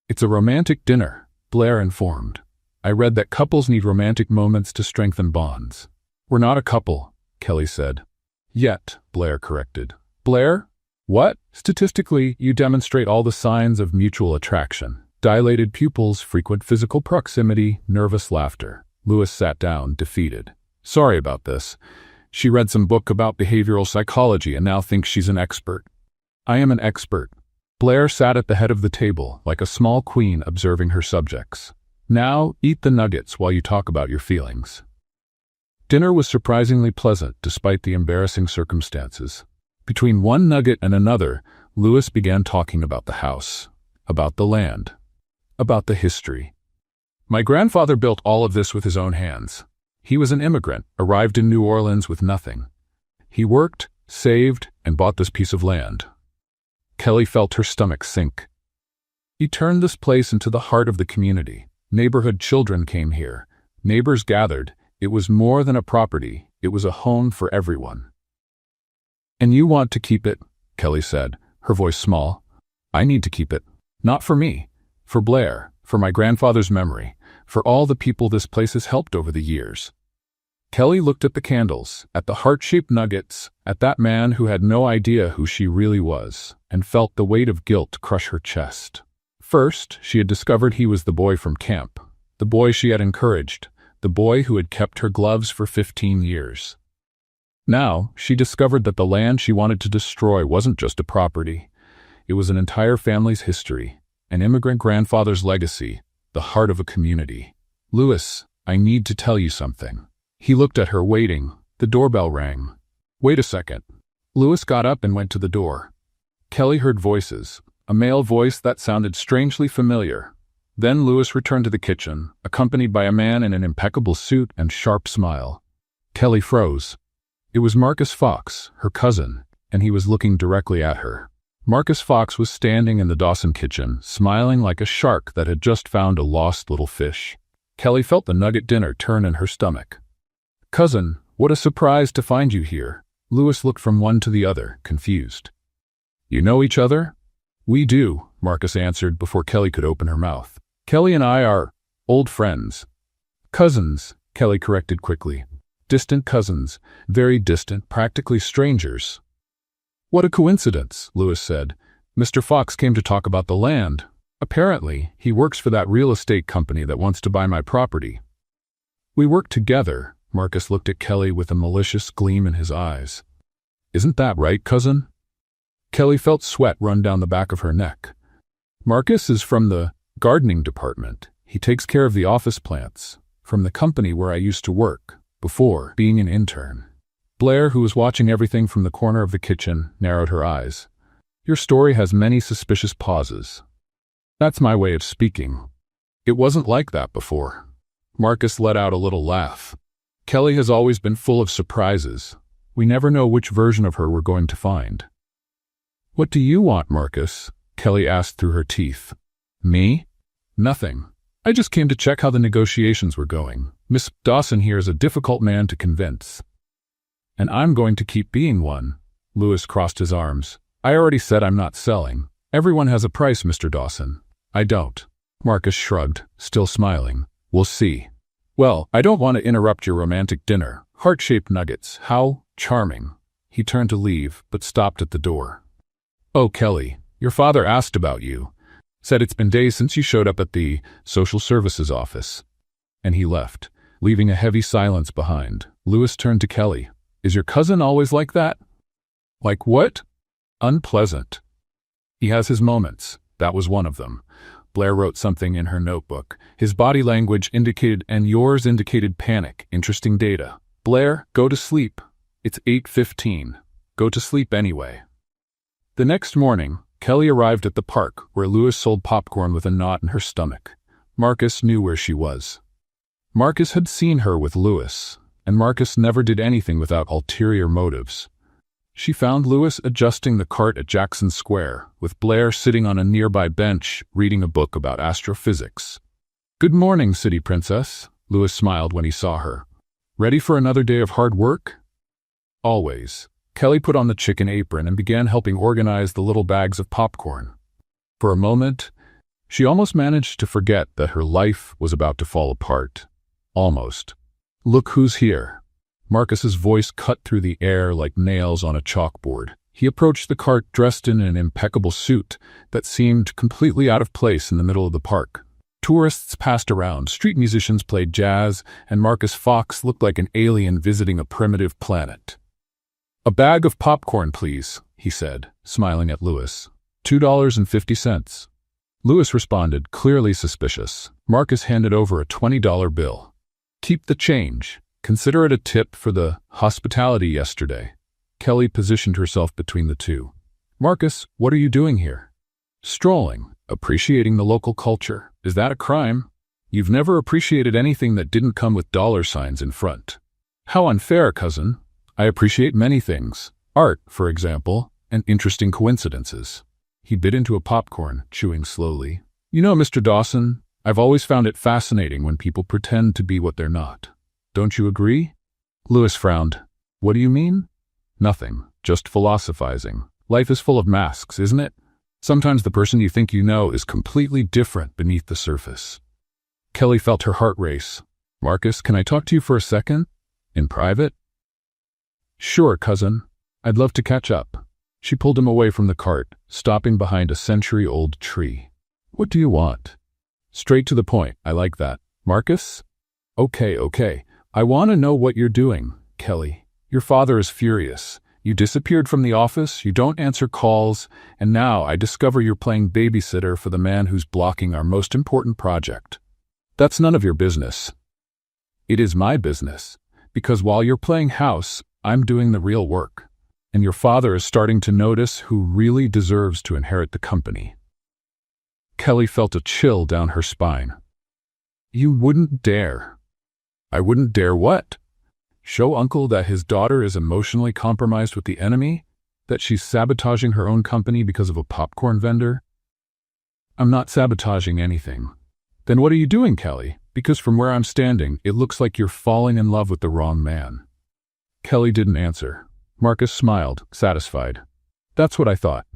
"It's a romantic dinner," Blair informed. "I read that couples need romantic moments to strengthen bonds." "We're not a couple," Kelly said. "Yet," Blair corrected. "Blair? What? Statistically, you demonstrate all the signs of mutual attraction. Dilated pupils, frequent physical proximity, nervous laughter." Louis sat down, defeated. "Sorry about this. She read some book about behavioral psychology and now thinks she's an expert." "I am an expert." Blair sat at the head of the table, like a small queen observing her subjects. "Now, eat the nuggets while you talk about your feelings." Dinner was surprisingly pleasant, despite the embarrassing circumstances. Between one nugget and another, Louis began talking about the house, about the land, about the history. "My grandfather built all of this with his own hands. He was an immigrant, arrived in New Orleans with nothing. He worked, saved, and bought this piece of land." Kelly felt her stomach sink. "He turned this place into the heart of the community. Neighborhood children came here. Neighbors gathered. It was more than a property. It was a home for everyone." "And you want to keep it," Kelly said, her voice small. "I need to keep it. Not for me. For Blair. For my grandfather's memory. For all the people this place has helped over the years." Kelly looked at the candles, at the heart-shaped nuggets, at that man who had no idea who she really was, and felt the weight of guilt crush her chest. First, she had discovered he was the boy from camp, the boy she had encouraged, the boy who had kept her gloves for 15 years. Now, she discovered that the land she wanted to destroy wasn't just a property. It was an entire family's history, an immigrant grandfather's legacy, the heart of a community. "Louis, I need to tell you something." He looked at her, waiting. The doorbell rang. "Wait a second." Louis got up and went to the door. Kelly heard voices, a male voice that sounded strangely familiar. Then Louis returned to the kitchen, accompanied by a man in an impeccable suit and sharp smile. Kelly froze. It was Marcus Fox, her cousin, and he was looking directly at her. Marcus Fox was standing in the Dawson kitchen, smiling like a shark that had just found a lost little fish. Kelly felt the nugget dinner turn in her stomach. "Cousin, what a surprise to find you here." Louis looked from one to the other, confused. "You know each other?" "We do," Marcus answered before Kelly could open her mouth. "Kelly and I are old friends." "Cousins," Kelly corrected quickly. "Distant cousins, very distant, practically strangers." "What a coincidence," Louis said. "Mr. Fox came to talk about the land. Apparently, he works for that real estate company that wants to buy my property." "We work together." Marcus looked at Kelly with a malicious gleam in his eyes. "Isn't that right, cousin?" Kelly felt sweat run down the back of her neck. "Marcus is from the gardening department. He takes care of the office plants, from the company where I used to work, before being an intern." Blair, who was watching everything from the corner of the kitchen, narrowed her eyes. "Your story has many suspicious pauses." "That's my way of speaking. It wasn't like that before." Marcus let out a little laugh. "Kelly has always been full of surprises. We never know which version of her we're going to find." "What do you want, Marcus?" Kelly asked through her teeth. "Me? Nothing. I just came to check how the negotiations were going. Miss Dawson here is a difficult man to convince. And I'm going to keep being one." Louis crossed his arms. "I already said I'm not selling. Everyone has a price, Mr. Dawson. I don't." Marcus shrugged, still smiling. "We'll see." "Well, I don't want to interrupt your romantic dinner. Heart-shaped nuggets. How charming." He turned to leave, but stopped at the door. "Oh, Kelly, your father asked about you. Said it's been days since you showed up at the social services office." And he left, leaving a heavy silence behind. Louis turned to Kelly. "Is your cousin always like that?" "Like what?" "Unpleasant. He has his moments. That was one of them." Blair wrote something in her notebook. "His body language indicated and yours indicated panic. Interesting data. Blair, go to sleep. It's 8:15. Go to sleep anyway." The next morning, Kelly arrived at the park, where Louis sold popcorn with a knot in her stomach. Marcus knew where she was. Marcus had seen her with Louis, and Marcus never did anything without ulterior motives. She found Louis adjusting the cart at Jackson Square, with Blair sitting on a nearby bench reading a book about astrophysics. "Good morning, City Princess," Louis smiled when he saw her. "Ready for another day of hard work?" "Always." Kelly put on the chicken apron and began helping organize the little bags of popcorn. For a moment, she almost managed to forget that her life was about to fall apart. Almost. "Look who's here." Marcus's voice cut through the air like nails on a chalkboard. He approached the cart dressed in an impeccable suit that seemed completely out of place in the middle of the park. Tourists passed around, street musicians played jazz, and Marcus Fox looked like an alien visiting a primitive planet. "A bag of popcorn, please," he said, smiling at Louis. $2.50. Louis responded, clearly suspicious. Marcus handed over a $20 bill. "Keep the change. Consider it a tip for the hospitality yesterday." Kelly positioned herself between the two. "Marcus, what are you doing here?" "Strolling, appreciating the local culture. Is that a crime? You've never appreciated anything that didn't come with dollar signs in front." "How unfair, cousin. I appreciate many things. Art, for example, and interesting coincidences." He bit into a popcorn, chewing slowly. "You know, Mr. Dawson, I've always found it fascinating when people pretend to be what they're not. Don't you agree?" Louis frowned. "What do you mean?" "Nothing, just philosophizing. Life is full of masks, isn't it? Sometimes the person you think you know is completely different beneath the surface." Kelly felt her heart race. "Marcus, can I talk to you for a second?" In private? Sure, cousin. I'd love to catch up. She pulled him away from the cart, stopping behind a century-old tree. What do you want? Straight to the point. I like that. Marcus? Okay. I want to know what you're doing, Kelly. Your father is furious. You disappeared from the office, you don't answer calls, and now I discover you're playing babysitter for the man who's blocking our most important project. That's none of your business. It is my business, because while you're playing house, I'm doing the real work. And your father is starting to notice who really deserves to inherit the company. Kelly felt a chill down her spine. You wouldn't dare. I wouldn't dare what? Show Uncle that his daughter is emotionally compromised with the enemy? That she's sabotaging her own company because of a popcorn vendor? I'm not sabotaging anything. Then what are you doing, Kelly? Because from where I'm standing, it looks like you're falling in love with the wrong man. Kelly didn't answer. Marcus smiled, satisfied. That's what I thought.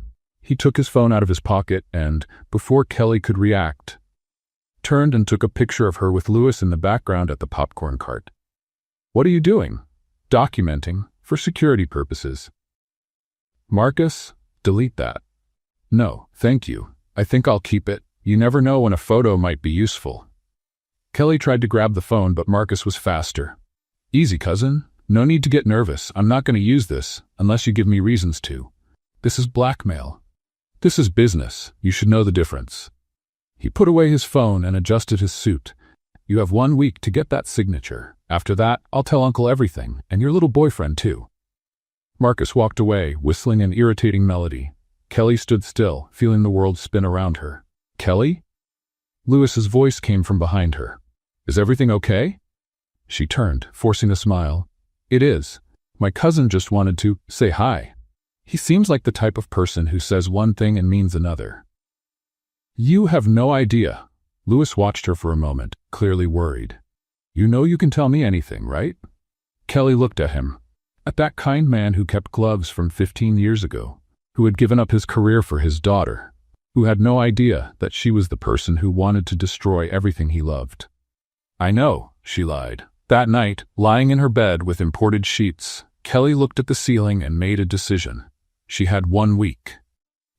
He took his phone out of his pocket and, before Kelly could react, turned and took a picture of her with Louis in the background at the popcorn cart. What are you doing? Documenting, for security purposes. Marcus, delete that. No, thank you. I think I'll keep it. You never know when a photo might be useful. Kelly tried to grab the phone, but Marcus was faster. Easy, cousin. No need to get nervous. I'm not going to use this, unless you give me reasons to. This is blackmail. This is business. You should know the difference. He put away his phone and adjusted his suit. You have 1 week to get that signature. After that, I'll tell Uncle everything, and your little boyfriend too. Marcus walked away, whistling an irritating melody. Kelly stood still, feeling the world spin around her. Kelly? Louis's voice came from behind her. Is everything okay? She turned, forcing a smile. It is. My cousin just wanted to say hi. He seems like the type of person who says one thing and means another. You have no idea. Louis watched her for a moment, clearly worried. You know you can tell me anything, right? Kelly looked at him. At that kind man who kept gloves from 15 years ago, who had given up his career for his daughter, who had no idea that she was the person who wanted to destroy everything he loved. I know, she lied. That night, lying in her bed with imported sheets, Kelly looked at the ceiling and made a decision. She had 1 week.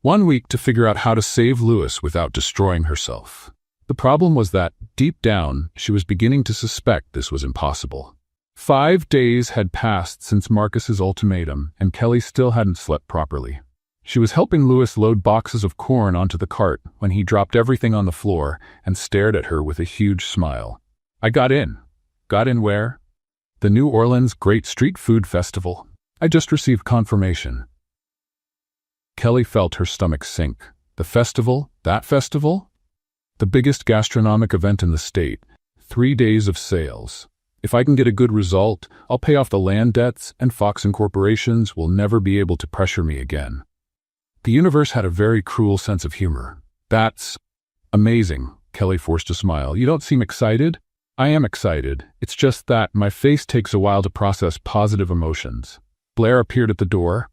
1 week to figure out how to save Louis without destroying herself. The problem was that, deep down, she was beginning to suspect this was impossible. 5 days had passed since Marcus's ultimatum, and Kelly still hadn't slept properly. She was helping Louis load boxes of corn onto the cart when he dropped everything on the floor and stared at her with a huge smile. I got in. Got in where? The New Orleans Great Street Food Festival. I just received confirmation. Kelly felt her stomach sink. The festival? That festival? The biggest gastronomic event in the state. 3 days of sales. If I can get a good result, I'll pay off the land debts, and Fox Corporations will never be able to pressure me again. The universe had a very cruel sense of humor. That's amazing. Kelly forced a smile. You don't seem excited? I am excited. It's just that my face takes a while to process positive emotions. Blair appeared at the door,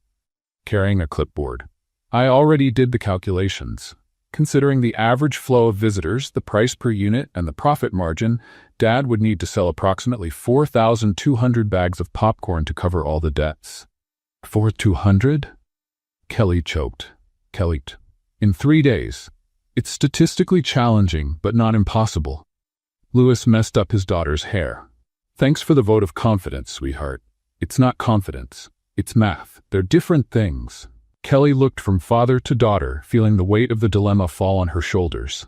carrying a clipboard. I already did the calculations. Considering the average flow of visitors, the price per unit, and the profit margin, Dad would need to sell approximately 4,200 bags of popcorn to cover all the debts. 4,200? Kelly choked. In 3 days. It's statistically challenging, but not impossible. Louis messed up his daughter's hair. Thanks for the vote of confidence, sweetheart. It's not confidence. It's math. They're different things. Kelly looked from father to daughter, feeling the weight of the dilemma fall on her shoulders.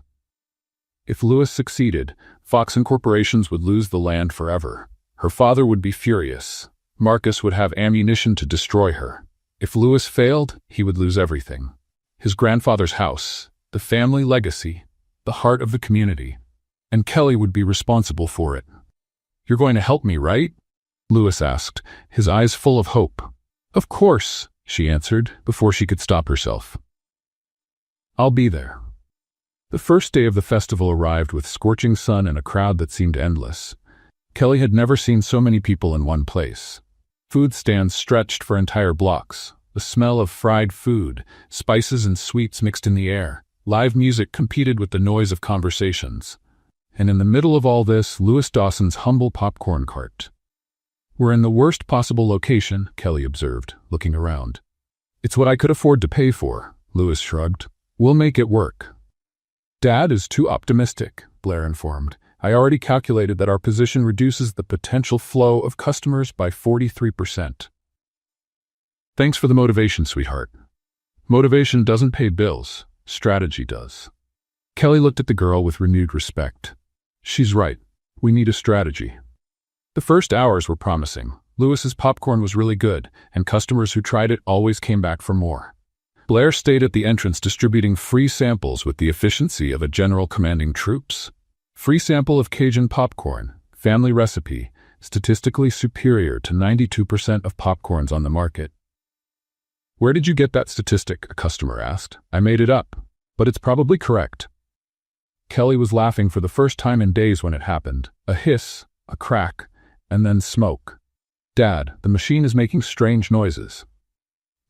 If Louis succeeded, Fox Corporations would lose the land forever. Her father would be furious. Marcus would have ammunition to destroy her. If Louis failed, he would lose everything. His grandfather's house, the family legacy, the heart of the community. And Kelly would be responsible for it. You're going to help me, right? Louis asked, his eyes full of hope. Of course, she answered, before she could stop herself. I'll be there. The first day of the festival arrived with scorching sun and a crowd that seemed endless. Kelly had never seen so many people in one place. Food stands stretched for entire blocks. The smell of fried food, spices and sweets mixed in the air. Live music competed with the noise of conversations. And in the middle of all this, Louis Dawson's humble popcorn cart. We're in the worst possible location, Kelly observed, looking around. It's what I could afford to pay for, Lewis shrugged. We'll make it work. Dad is too optimistic, Blair informed. I already calculated that our position reduces the potential flow of customers by 43%. Thanks for the motivation, sweetheart. Motivation doesn't pay bills, strategy does. Kelly looked at the girl with renewed respect. She's right. We need a strategy. The first hours were promising. Lewis's popcorn was really good, and customers who tried it always came back for more. Blair stayed at the entrance distributing free samples with the efficiency of a general commanding troops. Free sample of Cajun popcorn, family recipe, statistically superior to 92% of popcorns on the market. Where did you get that statistic? A customer asked. I made it up, but it's probably correct. Kelly was laughing for the first time in days when it happened. A hiss, a crack, and then smoke. Dad, the machine is making strange noises.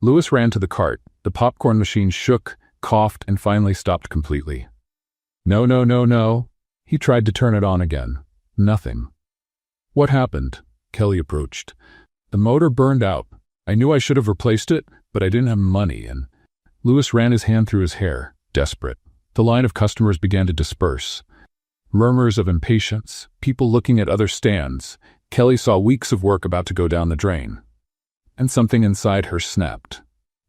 Lewis ran to the cart. The popcorn machine shook, coughed, and finally stopped completely. No, no, no, no. He tried to turn it on again. Nothing. What happened? Kelly approached. The motor burned out. I knew I should have replaced it, but I didn't have money, and Lewis ran his hand through his hair, desperate. The line of customers began to disperse. Murmurs of impatience, people looking at other stands. Kelly saw weeks of work about to go down the drain. And something inside her snapped.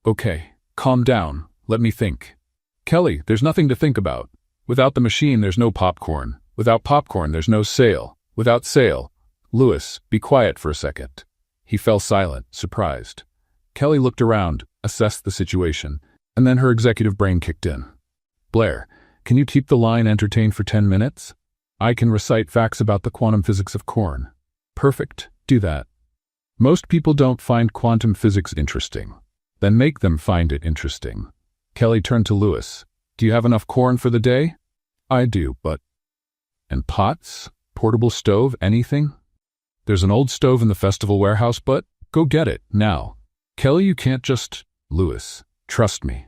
Okay, calm down. Let me think. Kelly, there's nothing to think about. Without the machine, there's no popcorn. Without popcorn, there's no sale. Without sale. Lewis, be quiet for a second. He fell silent, surprised. Kelly looked around, assessed the situation, and then her executive brain kicked in. Blair, can you keep the line entertained for 10 minutes? I can recite facts about the quantum physics of corn. Perfect, do that. Most people don't find quantum physics interesting. Then make them find it interesting. Kelly turned to Lewis. Do you have enough corn for the day? I do, but... And pots? Portable stove? Anything? There's an old stove in the festival warehouse, but go get it, now. Kelly, you can't just... Lewis, trust me.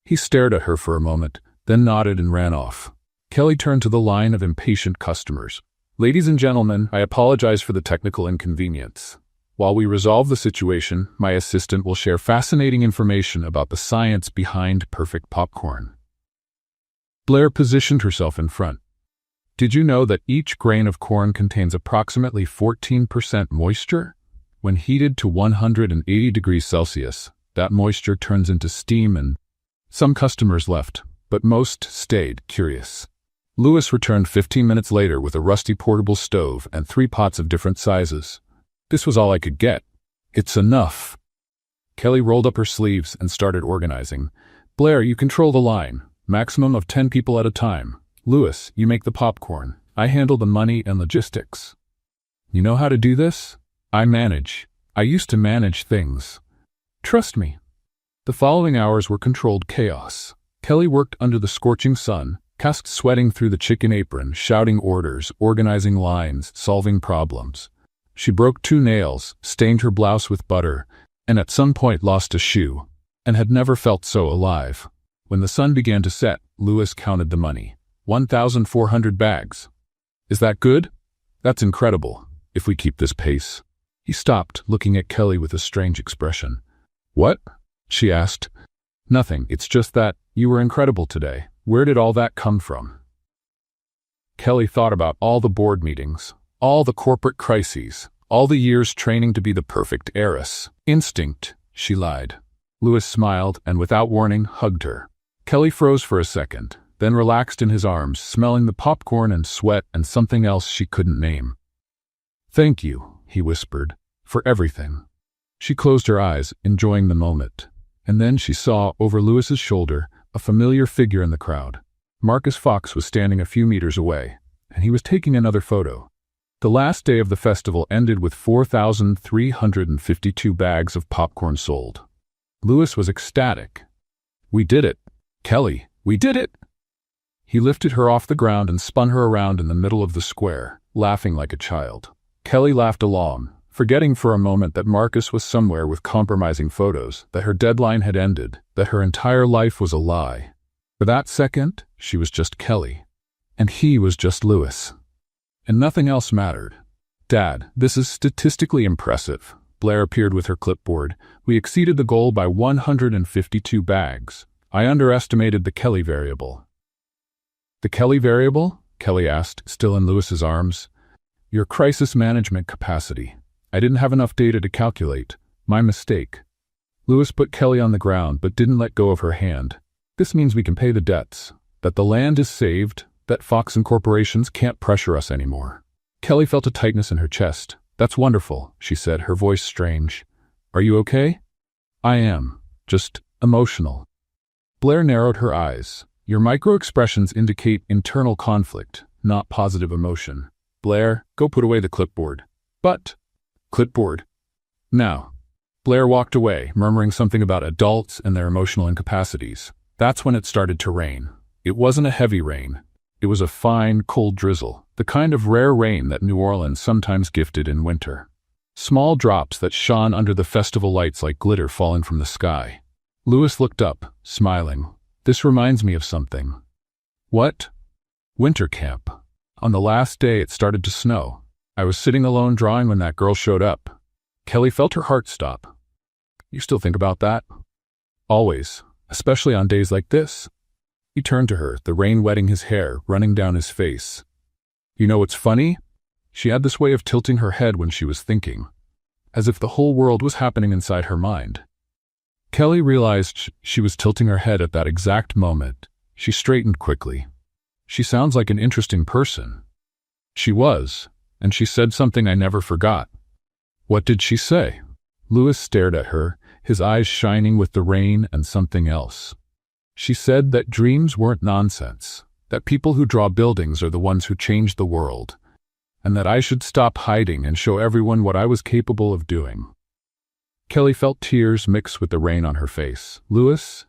He stared at her for a moment, then nodded and ran off. Kelly turned to the line of impatient customers. Ladies and gentlemen, I apologize for the technical inconvenience. While we resolve the situation, my assistant will share fascinating information about the science behind perfect popcorn. Blair positioned herself in front. Did you know that each grain of corn contains approximately 14% moisture? When heated to 180 degrees Celsius, that moisture turns into steam and... Some customers left, but most stayed curious. Lewis returned 15 minutes later with a rusty portable stove and 3 pots of different sizes. This was all I could get. It's enough. Kelly rolled up her sleeves and started organizing. Blair, you control the line. Maximum of 10 people at a time. Lewis, you make the popcorn. I handle the money and logistics. You know how to do this? I manage. I used to manage things. Trust me. The following hours were controlled chaos. Kelly worked under the scorching sun, cast sweating through the chicken apron, shouting orders, organizing lines, solving problems. She broke 2 nails, stained her blouse with butter, and at some point lost a shoe, and had never felt so alive. When the sun began to set, Lewis counted the money. 1,400 bags. Is that good? That's incredible, if we keep this pace. He stopped, looking at Kelly with a strange expression. What? She asked. Nothing, it's just that you were incredible today. Where did all that come from? Kelly thought about all the board meetings, all the corporate crises, all the years training to be the perfect heiress. Instinct, she lied. Lewis smiled and without warning hugged her. Kelly froze for a second, then relaxed in his arms, smelling the popcorn and sweat and something else she couldn't name. Thank you, he whispered, for everything. She closed her eyes, enjoying the moment. And then she saw, over Lewis's shoulder, a familiar figure in the crowd. Marcus Fox was standing a few meters away, and he was taking another photo. The last day of the festival ended with 4,352 bags of popcorn sold. Lewis was ecstatic. We did it. Kelly, we did it! He lifted her off the ground and spun her around in the middle of the square, laughing like a child. Kelly laughed along, forgetting for a moment that Marcus was somewhere with compromising photos, that her deadline had ended, that her entire life was a lie. For that second, she was just Kelly. And he was just Lewis. And nothing else mattered. Dad, this is statistically impressive. Blair appeared with her clipboard. We exceeded the goal by 152 bags. I underestimated the Kelly variable. The Kelly variable? Kelly asked, still in Lewis's arms. Your crisis management capacity. I didn't have enough data to calculate. My mistake. Lewis put Kelly on the ground but didn't let go of her hand. This means we can pay the debts, that the land is saved, that Fox and corporations can't pressure us anymore. Kelly felt a tightness in her chest. That's wonderful, she said, her voice strange. Are you okay? I am. Just emotional. Blair narrowed her eyes. Your micro-expressions indicate internal conflict, not positive emotion. Blair, go put away the clipboard. But, clipboard. Now. Blair walked away, murmuring something about adults and their emotional incapacities. That's when it started to rain. It wasn't a heavy rain. It was a fine, cold drizzle, the kind of rare rain that New Orleans sometimes gifted in winter. Small drops that shone under the festival lights like glitter falling from the sky. Lewis looked up, smiling. This reminds me of something. What? Winter camp. On the last day it started to snow. I was sitting alone drawing when that girl showed up. Kelly felt her heart stop. You still think about that? Always, especially on days like this. He turned to her, the rain wetting his hair, running down his face. You know what's funny? She had this way of tilting her head when she was thinking, as if the whole world was happening inside her mind. Kelly realized she was tilting her head at that exact moment. She straightened quickly. She sounds like an interesting person. She was, and she said something I never forgot. What did she say? Lewis stared at her, his eyes shining with the rain and something else. She said that dreams weren't nonsense, that people who draw buildings are the ones who change the world, and that I should stop hiding and show everyone what I was capable of doing. Kelly felt tears mix with the rain on her face. Lewis,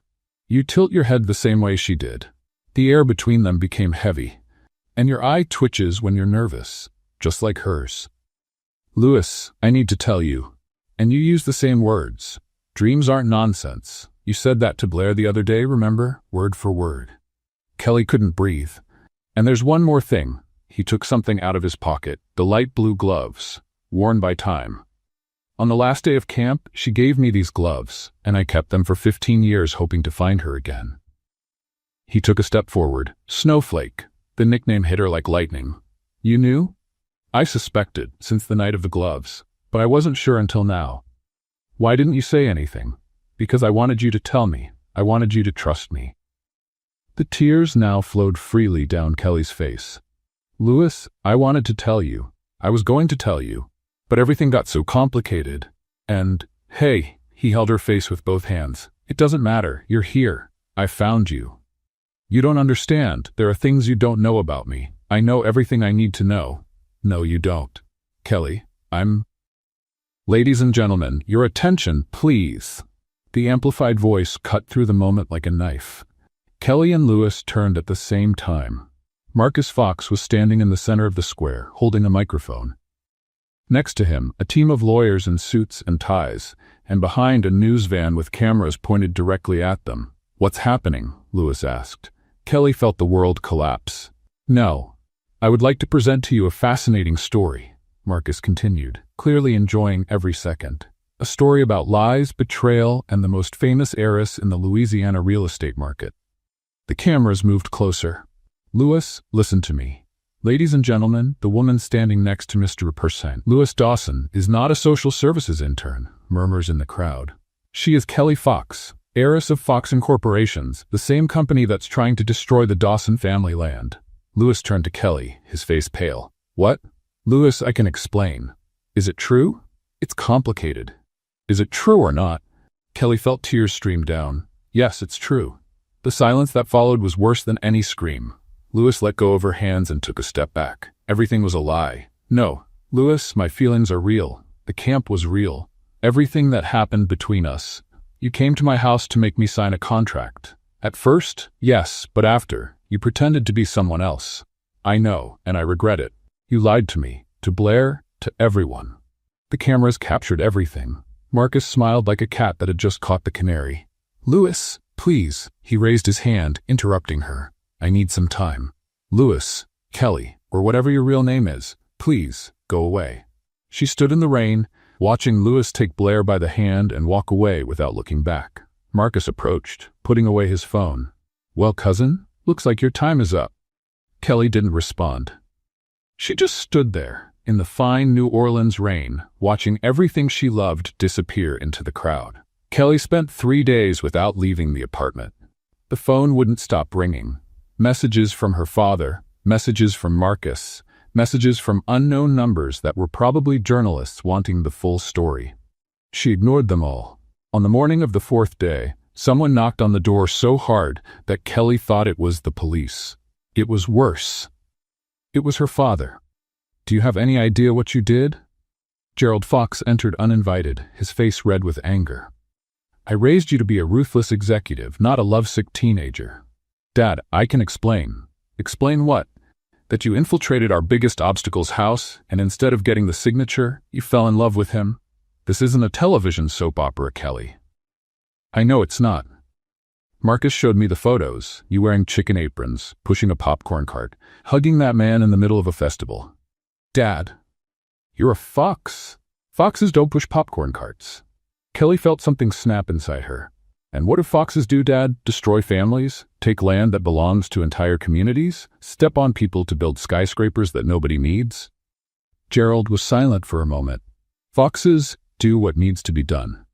you tilt your head the same way she did. The air between them became heavy, and your eye twitches when you're nervous, just like hers. Lewis, I need to tell you, and you use the same words. Dreams aren't nonsense. You said that to Blair the other day, remember? Word for word. Kelly couldn't breathe. And there's one more thing. He took something out of his pocket, the light blue gloves, worn by Time. On the last day of camp, she gave me these gloves, and I kept them for 15 years hoping to find her again. He took a step forward. Snowflake. The nickname hit her like lightning. You knew? I suspected, since the night of the gloves, but I wasn't sure until now. Why didn't you say anything? Because I wanted you to tell me. I wanted you to trust me. The tears now flowed freely down Kelly's face. Lewis, I wanted to tell you. I was going to tell you. But everything got so complicated. And, hey, he held her face with both hands. It doesn't matter. You're here. I found you. You don't understand. There are things you don't know about me. I know everything I need to know. No, you don't. Kelly, Ladies and gentlemen, your attention, please. The amplified voice cut through the moment like a knife. Kelly and Lewis turned at the same time. Marcus Fox was standing in the center of the square, holding a microphone. Next to him, a team of lawyers in suits and ties, and behind a news van with cameras pointed directly at them. What's happening? Lewis asked. Kelly felt the world collapse. No. I would like to present to you a fascinating story, Marcus continued, clearly enjoying every second. A story about lies, betrayal, and the most famous heiress in the Louisiana real estate market. The cameras moved closer. Lewis, listen to me. Ladies and gentlemen, the woman standing next to Mr. Persson, Lewis Dawson, is not a social services intern, murmurs in the crowd. She is Kelly Fox, heiress of Fox and Corporations, the same company that's trying to destroy the Dawson family land. Lewis turned to Kelly, his face pale. What? Lewis, I can explain. Is it true? It's complicated. Is it true or not? Kelly felt tears stream down. Yes, it's true. The silence that followed was worse than any scream. Lewis let go of her hands and took a step back. Everything was a lie. No, Lewis, my feelings are real. The camp was real. Everything that happened between us. You came to my house to make me sign a contract. At first, yes, but after, you pretended to be someone else. I know, and I regret it. You lied to me, to Blair, to everyone. The cameras captured everything. Marcus smiled like a cat that had just caught the canary. Lewis, please, he raised his hand, interrupting her. I need some time. Lewis, Kelly, or whatever your real name is, please, go away. She stood in the rain, watching Louis take Blair by the hand and walk away without looking back. Marcus approached, putting away his phone. "Well, cousin, looks like your time is up." Kelly didn't respond. She just stood there, in the fine New Orleans rain, watching everything she loved disappear into the crowd. Kelly spent 3 days without leaving the apartment. The phone wouldn't stop ringing. Messages from her father, messages from Marcus, messages from unknown numbers that were probably journalists wanting the full story. She ignored them all. On the morning of the 4th day, someone knocked on the door so hard that Kelly thought it was the police. It was worse. It was her father. "Do you have any idea what you did?" Gerald Fox entered uninvited, his face red with anger. "I raised you to be a ruthless executive, not a lovesick teenager." "Dad, I can explain." "Explain what?" "That you infiltrated our biggest obstacle's house, and instead of getting the signature, you fell in love with him. This isn't a television soap opera, Kelly." "I know it's not." "Marcus showed me the photos, you wearing chicken aprons, pushing a popcorn cart, hugging that man in the middle of a festival." "Dad, you're a fox. Foxes don't push popcorn carts." Kelly felt something snap inside her. "And what do foxes do, Dad? Destroy families? Take land that belongs to entire communities? Step on people to build skyscrapers that nobody needs?" Gerald was silent for a moment. "Foxes do what needs to be done.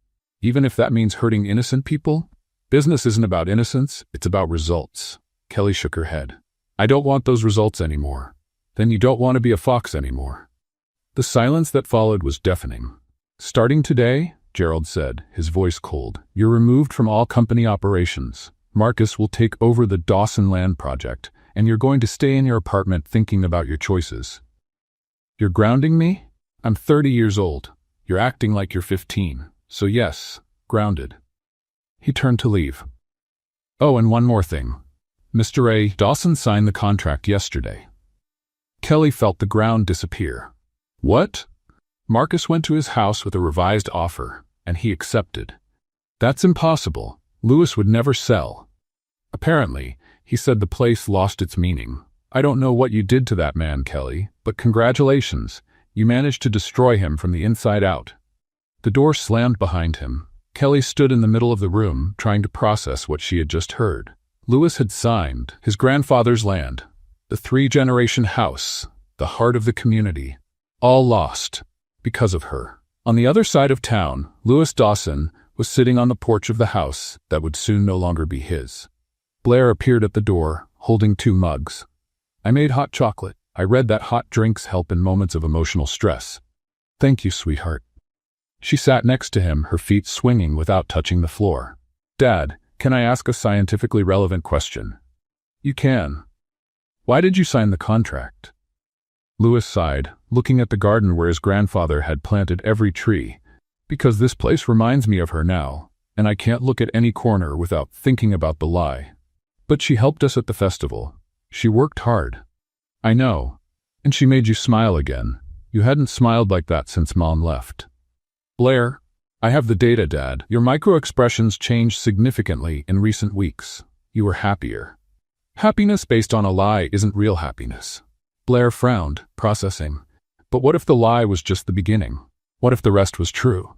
Even if that means hurting innocent people? Business isn't about innocence, it's about results." Kelly shook her head. "I don't want those results anymore." "Then you don't want to be a fox anymore." The silence that followed was deafening. "Starting today," Gerald said, his voice cold, "you're removed from all company operations. Marcus will take over the Dawson Land Project, and you're going to stay in your apartment thinking about your choices." "You're grounding me? I'm 30 years old. You're acting like you're 15. So yes, grounded." He turned to leave. "Oh, and one more thing. Mr. A. Dawson signed the contract yesterday." Kelly felt the ground disappear. "What?" "Marcus went to his house with a revised offer, and he accepted." "That's impossible. Louis would never sell." "Apparently, he said the place lost its meaning. I don't know what you did to that man, Kelly, but congratulations. You managed to destroy him from the inside out." The door slammed behind him. Kelly stood in the middle of the room, trying to process what she had just heard. Louis had signed his grandfather's land, the 3-generation house, the heart of the community, all lost because of her. On the other side of town, Louis Dawson was sitting on the porch of the house that would soon no longer be his. Blair appeared at the door, holding 2 mugs. "I made hot chocolate. I read that hot drinks help in moments of emotional stress." "Thank you, sweetheart." She sat next to him, her feet swinging without touching the floor. "Dad, can I ask a scientifically relevant question?" "You can." "Why did you sign the contract?" Louis sighed, looking at the garden where his grandfather had planted every tree. "Because this place reminds me of her now, and I can't look at any corner without thinking about the lie. But she helped us at the festival. She worked hard." "I know. And she made you smile again. You hadn't smiled like that since Mom left." "Blair, I have the data, Dad. Your micro-expressions changed significantly in recent weeks. You were happier." "Happiness based on a lie isn't real happiness." Blair frowned, processing. "But what if the lie was just the beginning? What if the rest was true?"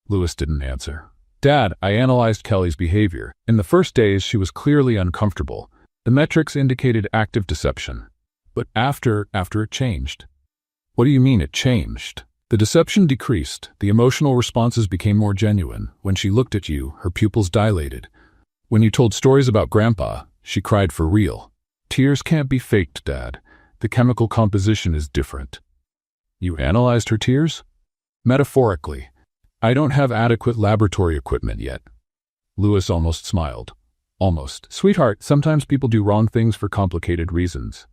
Louis didn't answer. "Dad, I analyzed Kelly's behavior. In the first days, she was clearly uncomfortable. The metrics indicated active deception. But after it changed." "What do you mean it changed?" "The deception decreased. The emotional responses became more genuine. When she looked at you, her pupils dilated. When you told stories about Grandpa, she cried for real. Tears can't be faked, Dad. The chemical composition is different." "You analyzed her tears?" "Metaphorically. I don't have adequate laboratory equipment yet." Louis almost smiled. "Almost. Sweetheart, sometimes people do wrong things for complicated reasons."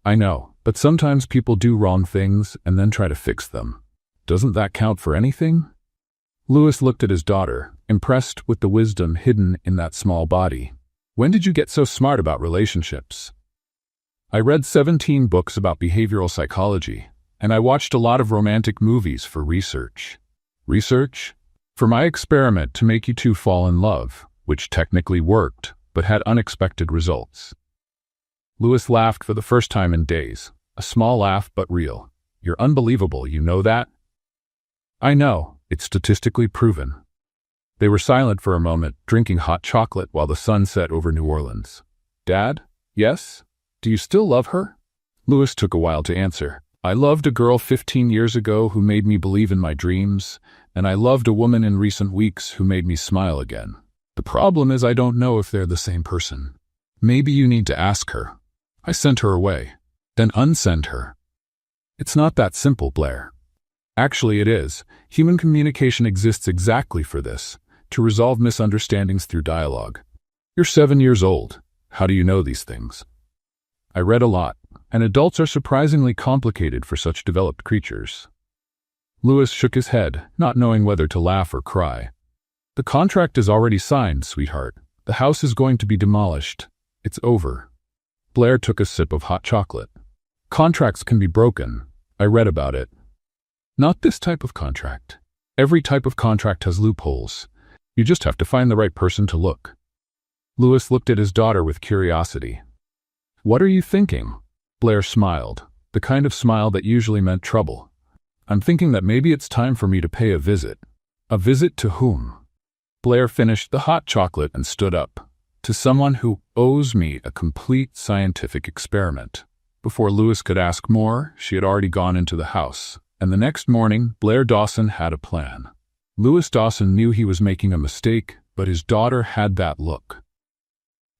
"I know, but sometimes people do wrong things and then try to fix them. Doesn't that count for anything?" Louis looked at his daughter, impressed with the wisdom hidden in that small body. "When did you get so smart about relationships?" "I read 17 books about behavioral psychology, and I watched a lot of romantic movies for research." "Research?" "For my experiment to make you two fall in love, which technically worked, but had unexpected results." Louis laughed for the first time in days, a small laugh but real. You're unbelievable, you know that? I know, it's statistically proven. They were silent for a moment, drinking hot chocolate while the sun set over New Orleans. Dad? Yes? Do you still love her? Louis took a while to answer. I loved a girl 15 years ago who made me believe in my dreams, and I loved a woman in recent weeks who made me smile again. The problem is I don't know if they're the same person. Maybe you need to ask her. I sent her away. Then unsend her. It's not that simple, Blair. Actually, it is. Human communication exists exactly for this, to resolve misunderstandings through dialogue. You're 7 years old. How do you know these things? I read a lot, and adults are surprisingly complicated for such developed creatures. Louis shook his head, not knowing whether to laugh or cry. The contract is already signed, sweetheart. The house is going to be demolished. It's over. Blair took a sip of hot chocolate. Contracts can be broken. I read about it. Not this type of contract. Every type of contract has loopholes. You just have to find the right person to look. Louis looked at his daughter with curiosity. What are you thinking? Blair smiled, the kind of smile that usually meant trouble. I'm thinking that maybe it's time for me to pay a visit. A visit to whom? Blair finished the hot chocolate and stood up. To someone who owes me a complete scientific experiment. Before Louis could ask more, she had already gone into the house, and the next morning, Blair Dawson had a plan. Louis Dawson knew he was making a mistake, but his daughter had that look.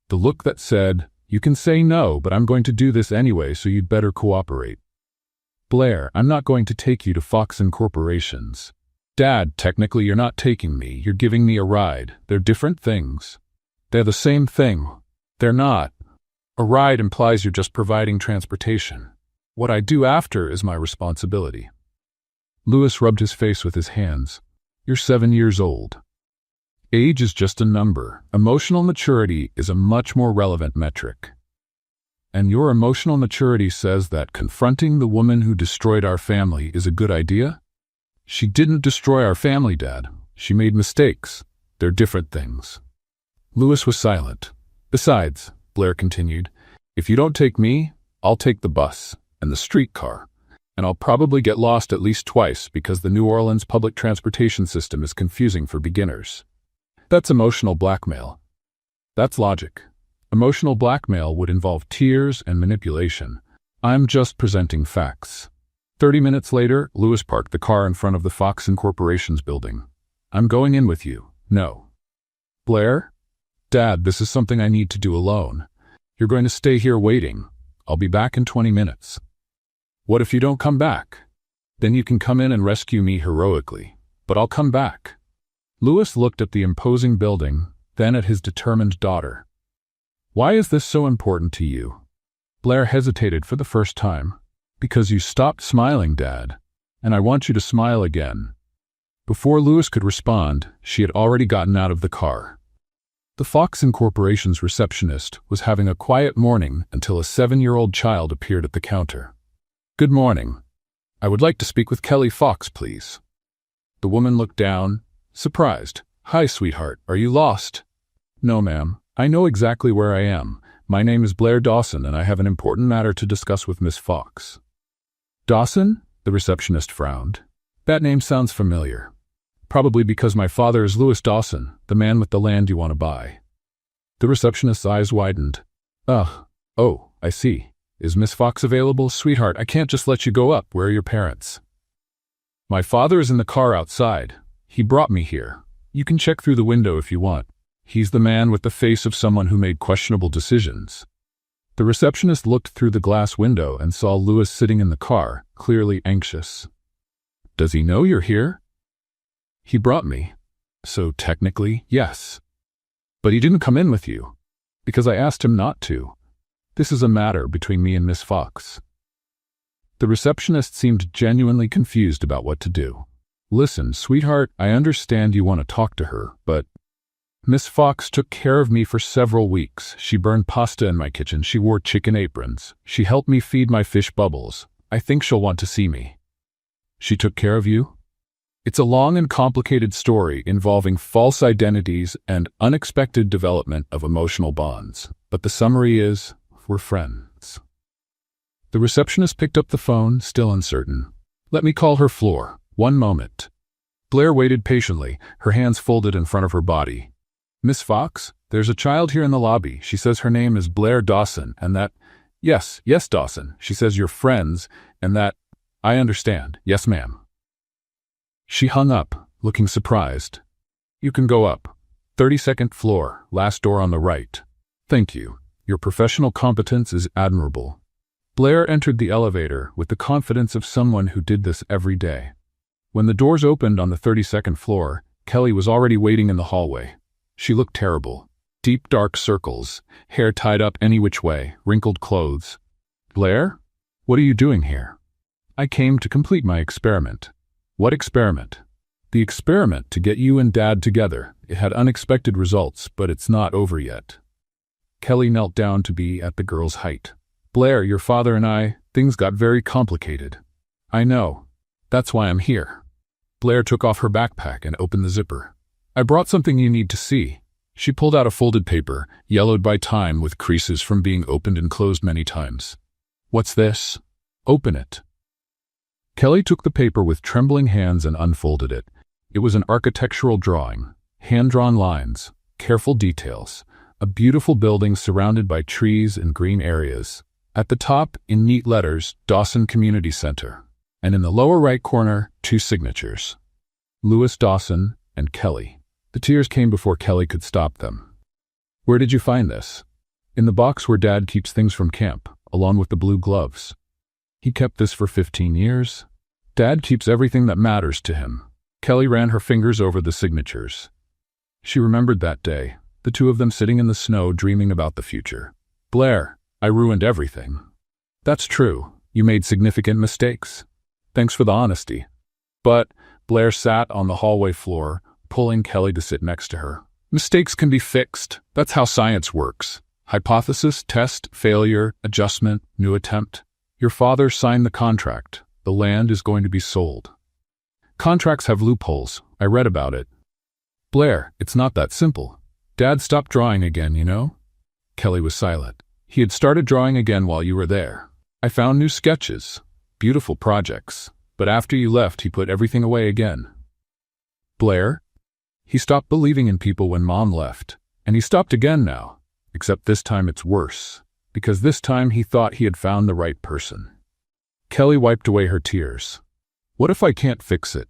The look that said, you can say no, but I'm going to do this anyway, so you'd better cooperate. Blair, I'm not going to take you to Fox Corporations. Dad, technically you're not taking me, you're giving me a ride. They're different things. They're the same thing. They're not. A ride implies you're just providing transportation. What I do after is my responsibility. Louis rubbed his face with his hands. You're 7 years old. Age is just a number. Emotional maturity is a much more relevant metric. And your emotional maturity says that confronting the woman who destroyed our family is a good idea? She didn't destroy our family, Dad. She made mistakes. They're different things. Louis was silent. Besides, Blair continued, if you don't take me, I'll take the bus and the streetcar, and I'll probably get lost at least twice because the New Orleans public transportation system is confusing for beginners. That's emotional blackmail. That's logic. Emotional blackmail would involve tears and manipulation. I'm just presenting facts. 30 minutes later, Louis parked the car in front of the Fox Corporation's building. I'm going in with you. No. Blair? Dad, this is something I need to do alone. You're going to stay here waiting. I'll be back in 20 minutes. What if you don't come back? Then you can come in and rescue me heroically. But I'll come back. Louis looked at the imposing building, then at his determined daughter. Why is this so important to you? Blair hesitated for the first time. Because you stopped smiling, Dad, and I want you to smile again. Before Louis could respond, she had already gotten out of the car. The Fox Corporation's receptionist was having a quiet morning until a 7-year-old child appeared at the counter. Good morning. I would like to speak with Kelly Fox, please. The woman looked down, surprised. Hi, sweetheart, are you lost? No, ma'am. I know exactly where I am. My name is Blair Dawson, and I have an important matter to discuss with Miss Fox. Dawson? The receptionist frowned. That name sounds familiar. Probably because my father is Louis Dawson, the man with the land you want to buy. The receptionist's eyes widened. Ugh. Oh, I see. Is Miss Fox available? Sweetheart, I can't just let you go up. Where are your parents? My father is in the car outside. He brought me here. You can check through the window if you want. He's the man with the face of someone who made questionable decisions. The receptionist looked through the glass window and saw Louis sitting in the car, clearly anxious. Does he know you're here? He brought me. So technically, yes. But he didn't come in with you, because I asked him not to. This is a matter between me and Miss Fox. The receptionist seemed genuinely confused about what to do. Listen, sweetheart, I understand you want to talk to her, but Miss Fox took care of me for several weeks. She burned pasta in my kitchen. She wore chicken aprons. She helped me feed my fish Bubbles. I think she'll want to see me. She took care of you? It's a long and complicated story involving false identities and unexpected development of emotional bonds. But the summary is, we're friends. The receptionist picked up the phone, still uncertain. Let me call her Floor. One moment. Blair waited patiently, her hands folded in front of her body. Miss Fox, there's a child here in the lobby. She says her name is Blair Dawson, and that— Yes, Dawson. She says you're friends, and that— I understand. Yes, ma'am. She hung up, looking surprised. You can go up. 32nd floor, last door on the right. Thank you. Your professional competence is admirable. Blair entered the elevator with the confidence of someone who did this every day. When the doors opened on the 32nd floor, Kelly was already waiting in the hallway. She looked terrible. Deep dark circles, hair tied up any which way, wrinkled clothes. Blair? What are you doing here? I came to complete my experiment. What experiment? The experiment to get you and Dad together. It had unexpected results, but it's not over yet. Kelly knelt down to be at the girl's height. Blair, your father and I, things got very complicated. I know. That's why I'm here. Blair took off her backpack and opened the zipper. I brought something you need to see. She pulled out a folded paper, yellowed by time with creases from being opened and closed many times. What's this? Open it. Kelly took the paper with trembling hands and unfolded it. It was an architectural drawing, hand-drawn lines, careful details, a beautiful building surrounded by trees and green areas. At the top, in neat letters, Dawson Community Center, and in the lower right corner, 2 signatures. Lewis Dawson and Kelly. The tears came before Kelly could stop them. Where did you find this? In the box where Dad keeps things from camp, along with the blue gloves. He kept this for 15 years. Dad keeps everything that matters to him. Kelly ran her fingers over the signatures. She remembered that day, the 2 of them sitting in the snow dreaming about the future. Blair, I ruined everything. That's true. You made significant mistakes. Thanks for the honesty. But Blair sat on the hallway floor, pulling Kelly to sit next to her. Mistakes can be fixed. That's how science works. Hypothesis, test, failure, adjustment, new attempt. Your father signed the contract. The land is going to be sold. Contracts have loopholes. I read about it. Blair, it's not that simple. Dad stopped drawing again, you know? Kelly was silent. He had started drawing again while you were there. I found new sketches. Beautiful projects. But after you left, he put everything away again. Blair? He stopped believing in people when Mom left. And he stopped again now. Except this time it's worse. Because this time he thought he had found the right person. Kelly wiped away her tears. What if I can't fix it?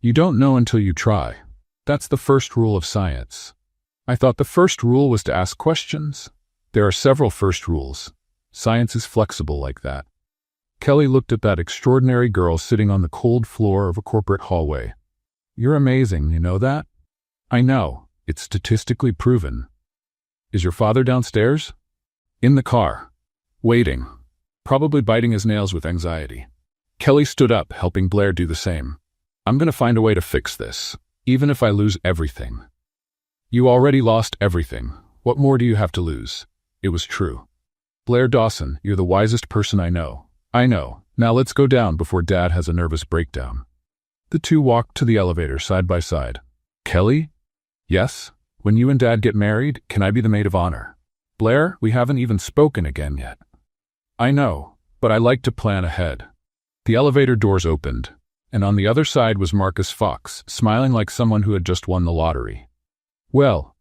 You don't know until you try. That's the first rule of science. I thought the first rule was to ask questions. There are several first rules. Science is flexible like that. Kelly looked at that extraordinary girl sitting on the cold floor of a corporate hallway. You're amazing, you know that? I know. It's statistically proven. Is your father downstairs? In the car. Waiting. Probably biting his nails with anxiety. Kelly stood up, helping Blair do the same. I'm going to find a way to fix this, even if I lose everything. You already lost everything. What more do you have to lose? It was true. Blair Dawson, you're the wisest person I know. I know. Now let's go down before Dad has a nervous breakdown. The 2 walked to the elevator side by side. Kelly? Yes? When you and Dad get married, can I be the maid of honor? Blair, we haven't even spoken again yet. I know, but I like to plan ahead. The elevator doors opened, and on the other side was Marcus Fox, smiling like someone who had just won the lottery. Well,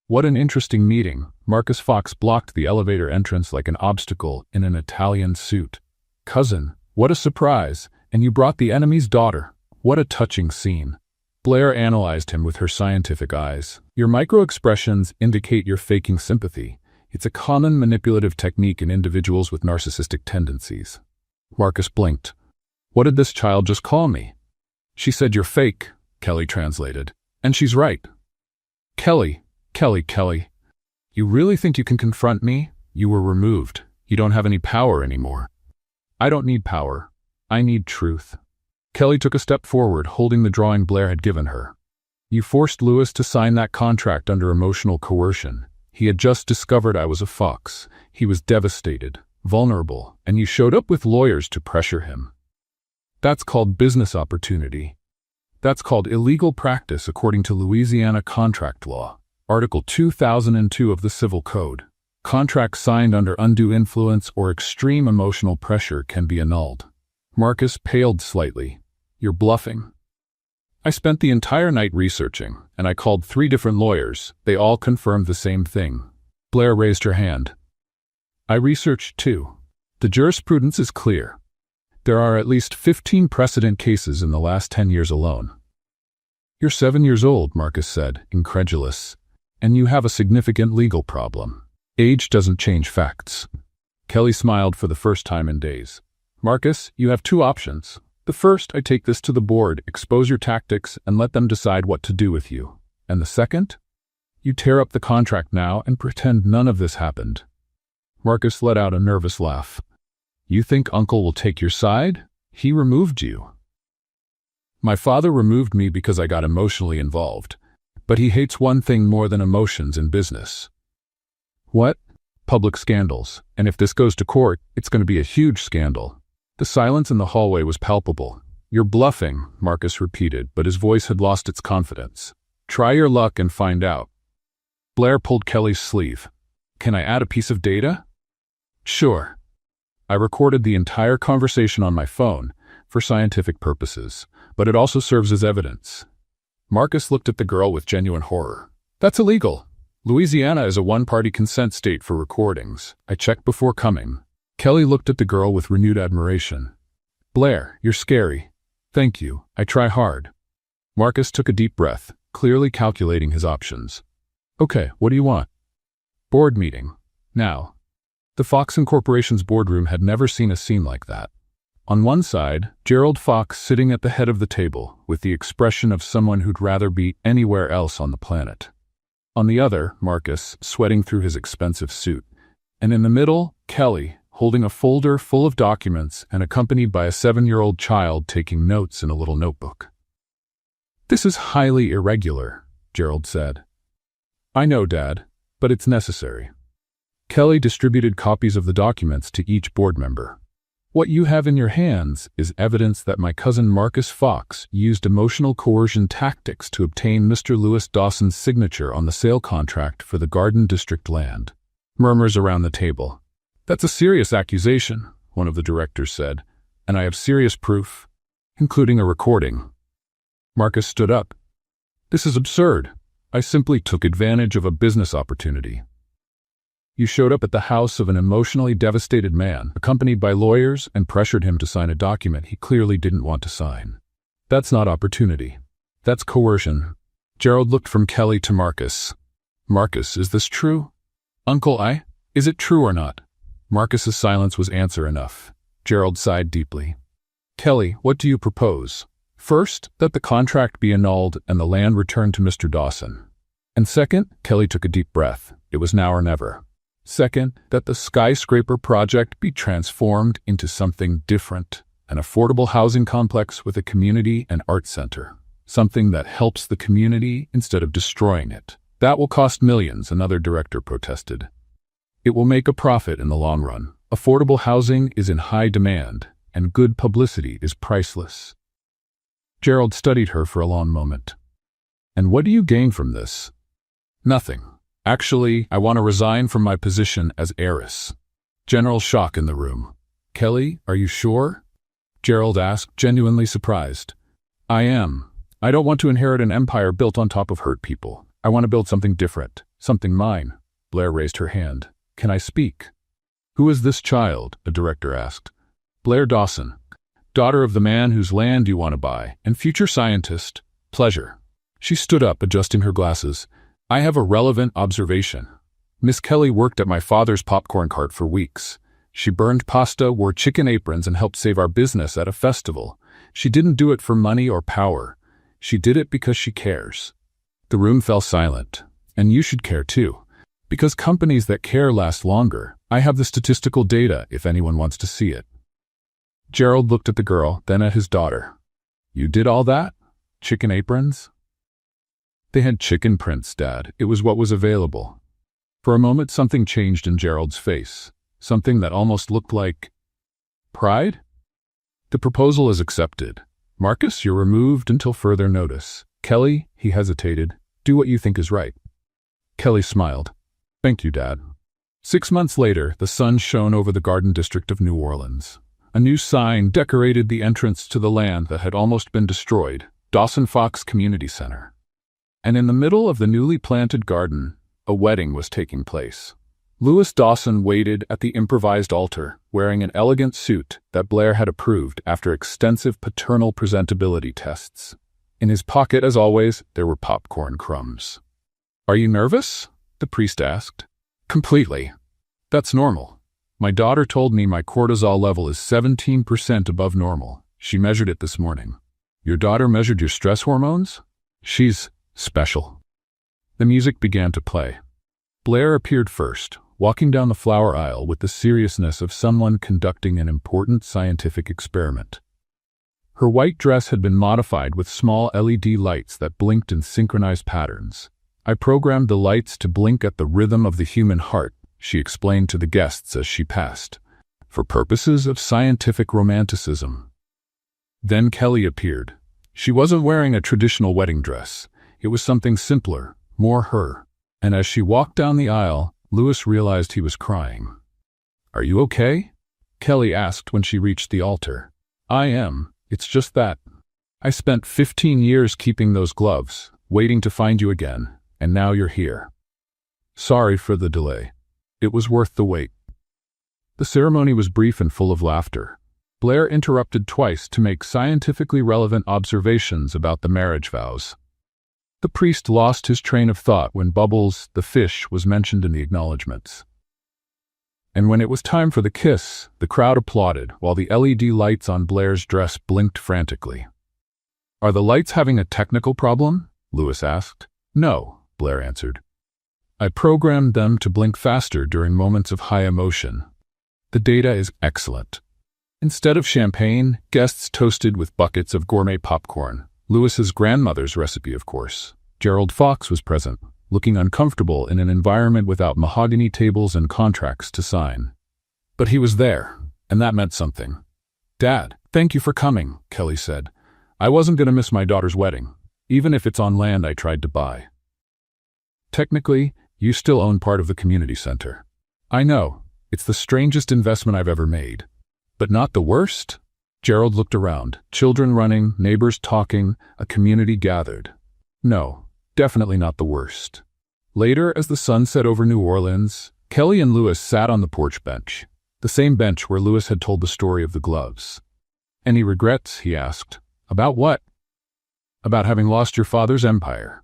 what an interesting meeting. Marcus Fox blocked the elevator entrance like an obstacle in an Italian suit. Cousin, what a surprise, and you brought the enemy's daughter. What a touching scene. Blair analyzed him with her scientific eyes. Your micro-expressions indicate you're faking sympathy. It's a common manipulative technique in individuals with narcissistic tendencies. Marcus blinked. What did this child just call me? She said you're fake, Kelly translated. And she's right. Kelly. You really think you can confront me? You were removed. You don't have any power anymore. I don't need power. I need truth. Kelly took a step forward, holding the drawing Blair had given her. You forced Lewis to sign that contract under emotional coercion. He had just discovered I was a fox. He was devastated, vulnerable, and you showed up with lawyers to pressure him. That's called business opportunity. That's called illegal practice according to Louisiana contract law, Article 2002 of the Civil Code. Contracts signed under undue influence or extreme emotional pressure can be annulled. Marcus paled slightly. You're bluffing. I spent the entire night researching, and I called 3 different lawyers. They all confirmed the same thing. Blair raised her hand. I researched too. The jurisprudence is clear. There are at least 15 precedent cases in the last 10 years alone. You're 7 years old, Marcus said, incredulous, and you have a significant legal problem. Age doesn't change facts. Kelly smiled for the first time in days. Marcus, you have 2 options. The first, I take this to the board, expose your tactics, and let them decide what to do with you. And the second? You tear up the contract now and pretend none of this happened. Marcus let out a nervous laugh. You think Uncle will take your side? He removed you. My father removed me because I got emotionally involved. But he hates one thing more than emotions in business. What? Public scandals. And if this goes to court, it's going to be a huge scandal. The silence in the hallway was palpable. You're bluffing, Marcus repeated, but his voice had lost its confidence. Try your luck and find out. Blair pulled Kelly's sleeve. Can I add a piece of data? Sure. I recorded the entire conversation on my phone for scientific purposes, but it also serves as evidence. Marcus looked at the girl with genuine horror. That's illegal. Louisiana is a one-party consent state for recordings. I checked before coming. Kelly looked at the girl with renewed admiration. Blair, you're scary. Thank you. I try hard. Marcus took a deep breath, clearly calculating his options. Okay, what do you want? Board meeting. Now. The Fox Incorporation's boardroom had never seen a scene like that. On one side, Gerald Fox sitting at the head of the table, with the expression of someone who'd rather be anywhere else on the planet. On the other, Marcus, sweating through his expensive suit. And in the middle, Kelly, holding a folder full of documents and accompanied by a 7-year-old child taking notes in a little notebook. This is highly irregular, Gerald said. I know, Dad, but it's necessary. Kelly distributed copies of the documents to each board member. What you have in your hands is evidence that my cousin Marcus Fox used emotional coercion tactics to obtain Mr. Lewis Dawson's signature on the sale contract for the Garden District land. Murmurs around the table. That's a serious accusation, one of the directors said, and I have serious proof, including a recording. Marcus stood up. This is absurd. I simply took advantage of a business opportunity. You showed up at the house of an emotionally devastated man, accompanied by lawyers, and pressured him to sign a document he clearly didn't want to sign. That's not opportunity. That's coercion. Gerald looked from Kelly to Marcus. Marcus, is this true? Uncle, is it true or not? Marcus's silence was answer enough. Gerald sighed deeply. Kelly, what do you propose? First, that the contract be annulled and the land returned to Mr. Dawson. And second, Kelly took a deep breath. It was now or never. Second, that the skyscraper project be transformed into something different, an affordable housing complex with a community and art center, something that helps the community instead of destroying it. That will cost millions, another director protested. It will make a profit in the long run. Affordable housing is in high demand, and good publicity is priceless. Gerald studied her for a long moment. And what do you gain from this? Nothing. Actually, I want to resign from my position as heiress. General shock in the room. Kelly, are you sure? Gerald asked, genuinely surprised. I am. I don't want to inherit an empire built on top of hurt people. I want to build something different, something mine. Blair raised her hand. Can I speak? Who is this child? The director asked. Blair Dawson, daughter of the man whose land you want to buy, and future scientist. Pleasure. She stood up, adjusting her glasses. I have a relevant observation. Miss Kelly worked at my father's popcorn cart for weeks. She burned pasta, wore chicken aprons, and helped save our business at a festival. She didn't do it for money or power. She did it because she cares. The room fell silent. And you should care too. Because companies that care last longer. I have the statistical data if anyone wants to see it. Gerald looked at the girl, then at his daughter. You did all that? Chicken aprons? They had chicken prints, Dad. It was what was available. For a moment, something changed in Gerald's face. Something that almost looked like pride? The proposal is accepted. Marcus, you're removed until further notice. Kelly, he hesitated, do what you think is right. Kelly smiled. Thank you, Dad. 6 months later, the sun shone over the Garden District of New Orleans. A new sign decorated the entrance to the land that had almost been destroyed, Dawson Fox Community Center. And in the middle of the newly planted garden, a wedding was taking place. Lewis Dawson waited at the improvised altar, wearing an elegant suit that Blair had approved after extensive paternal presentability tests. In his pocket, as always, there were popcorn crumbs. "Are you nervous?" the priest asked. "Completely. That's normal. My daughter told me my cortisol level is 17% above normal. She measured it this morning." "Your daughter measured your stress hormones?" "She's special." The music began to play. Blair appeared first, walking down the flower aisle with the seriousness of someone conducting an important scientific experiment. Her white dress had been modified with small LED lights that blinked in synchronized patterns. "I programmed the lights to blink at the rhythm of the human heart," she explained to the guests as she passed, "for purposes of scientific romanticism." Then Kelly appeared. She wasn't wearing a traditional wedding dress. It was something simpler, more her. And as she walked down the aisle, Lewis realized he was crying. "Are you okay?" Kelly asked when she reached the altar. "I am. It's just that. I spent 15 years keeping those gloves, waiting to find you again, and now you're here. Sorry for the delay. It was worth the wait." The ceremony was brief and full of laughter. Blair interrupted twice to make scientifically relevant observations about the marriage vows. The priest lost his train of thought when Bubbles, the fish, was mentioned in the acknowledgments. And when it was time for the kiss, the crowd applauded while the LED lights on Blair's dress blinked frantically. "Are the lights having a technical problem?" Lewis asked. "No," Blair answered. "I programmed them to blink faster during moments of high emotion. The data is excellent." Instead of champagne, guests toasted with buckets of gourmet popcorn. Lewis's grandmother's recipe, of course. Gerald Fox was present, looking uncomfortable in an environment without mahogany tables and contracts to sign. But he was there, and that meant something. "Dad, thank you for coming," Kelly said. "I wasn't going to miss my daughter's wedding, even if it's on land I tried to buy." "Technically, you still own part of the community center. I know, it's the strangest investment I've ever made. But not the worst?" Gerald looked around. Children running, neighbors talking, a community gathered. "No, definitely not the worst." Later, as the sun set over New Orleans, Kelly and Lewis sat on the porch bench, the same bench where Lewis had told the story of the gloves. "Any regrets?" he asked. "About what?" "About having lost your father's empire."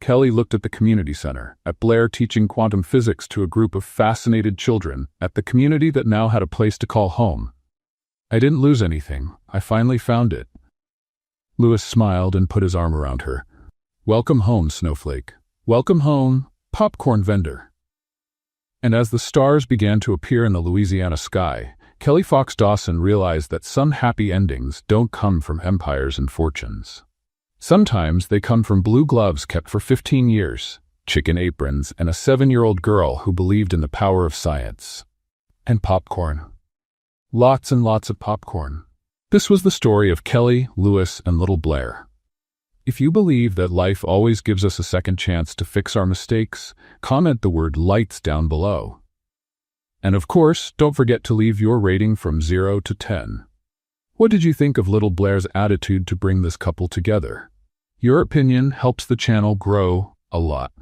Kelly looked at the community center, at Blair teaching quantum physics to a group of fascinated children, at the community that now had a place to call home. "I didn't lose anything. I finally found it." Lewis smiled and put his arm around her. "Welcome home, Snowflake. Welcome home, popcorn vendor." And as the stars began to appear in the Louisiana sky, Kelly Fox Dawson realized that some happy endings don't come from empires and fortunes. Sometimes they come from blue gloves kept for 15 years, chicken aprons, and a 7-year-old girl who believed in the power of science. And popcorn. Lots and lots of popcorn. This was the story of Kelly, Lewis, and little Blair. If you believe that life always gives us a second chance to fix our mistakes, comment the word lights down below. And of course, don't forget to leave your rating from 0 to 10. What did you think of little Blair's attitude to bring this couple together? Your opinion helps the channel grow a lot.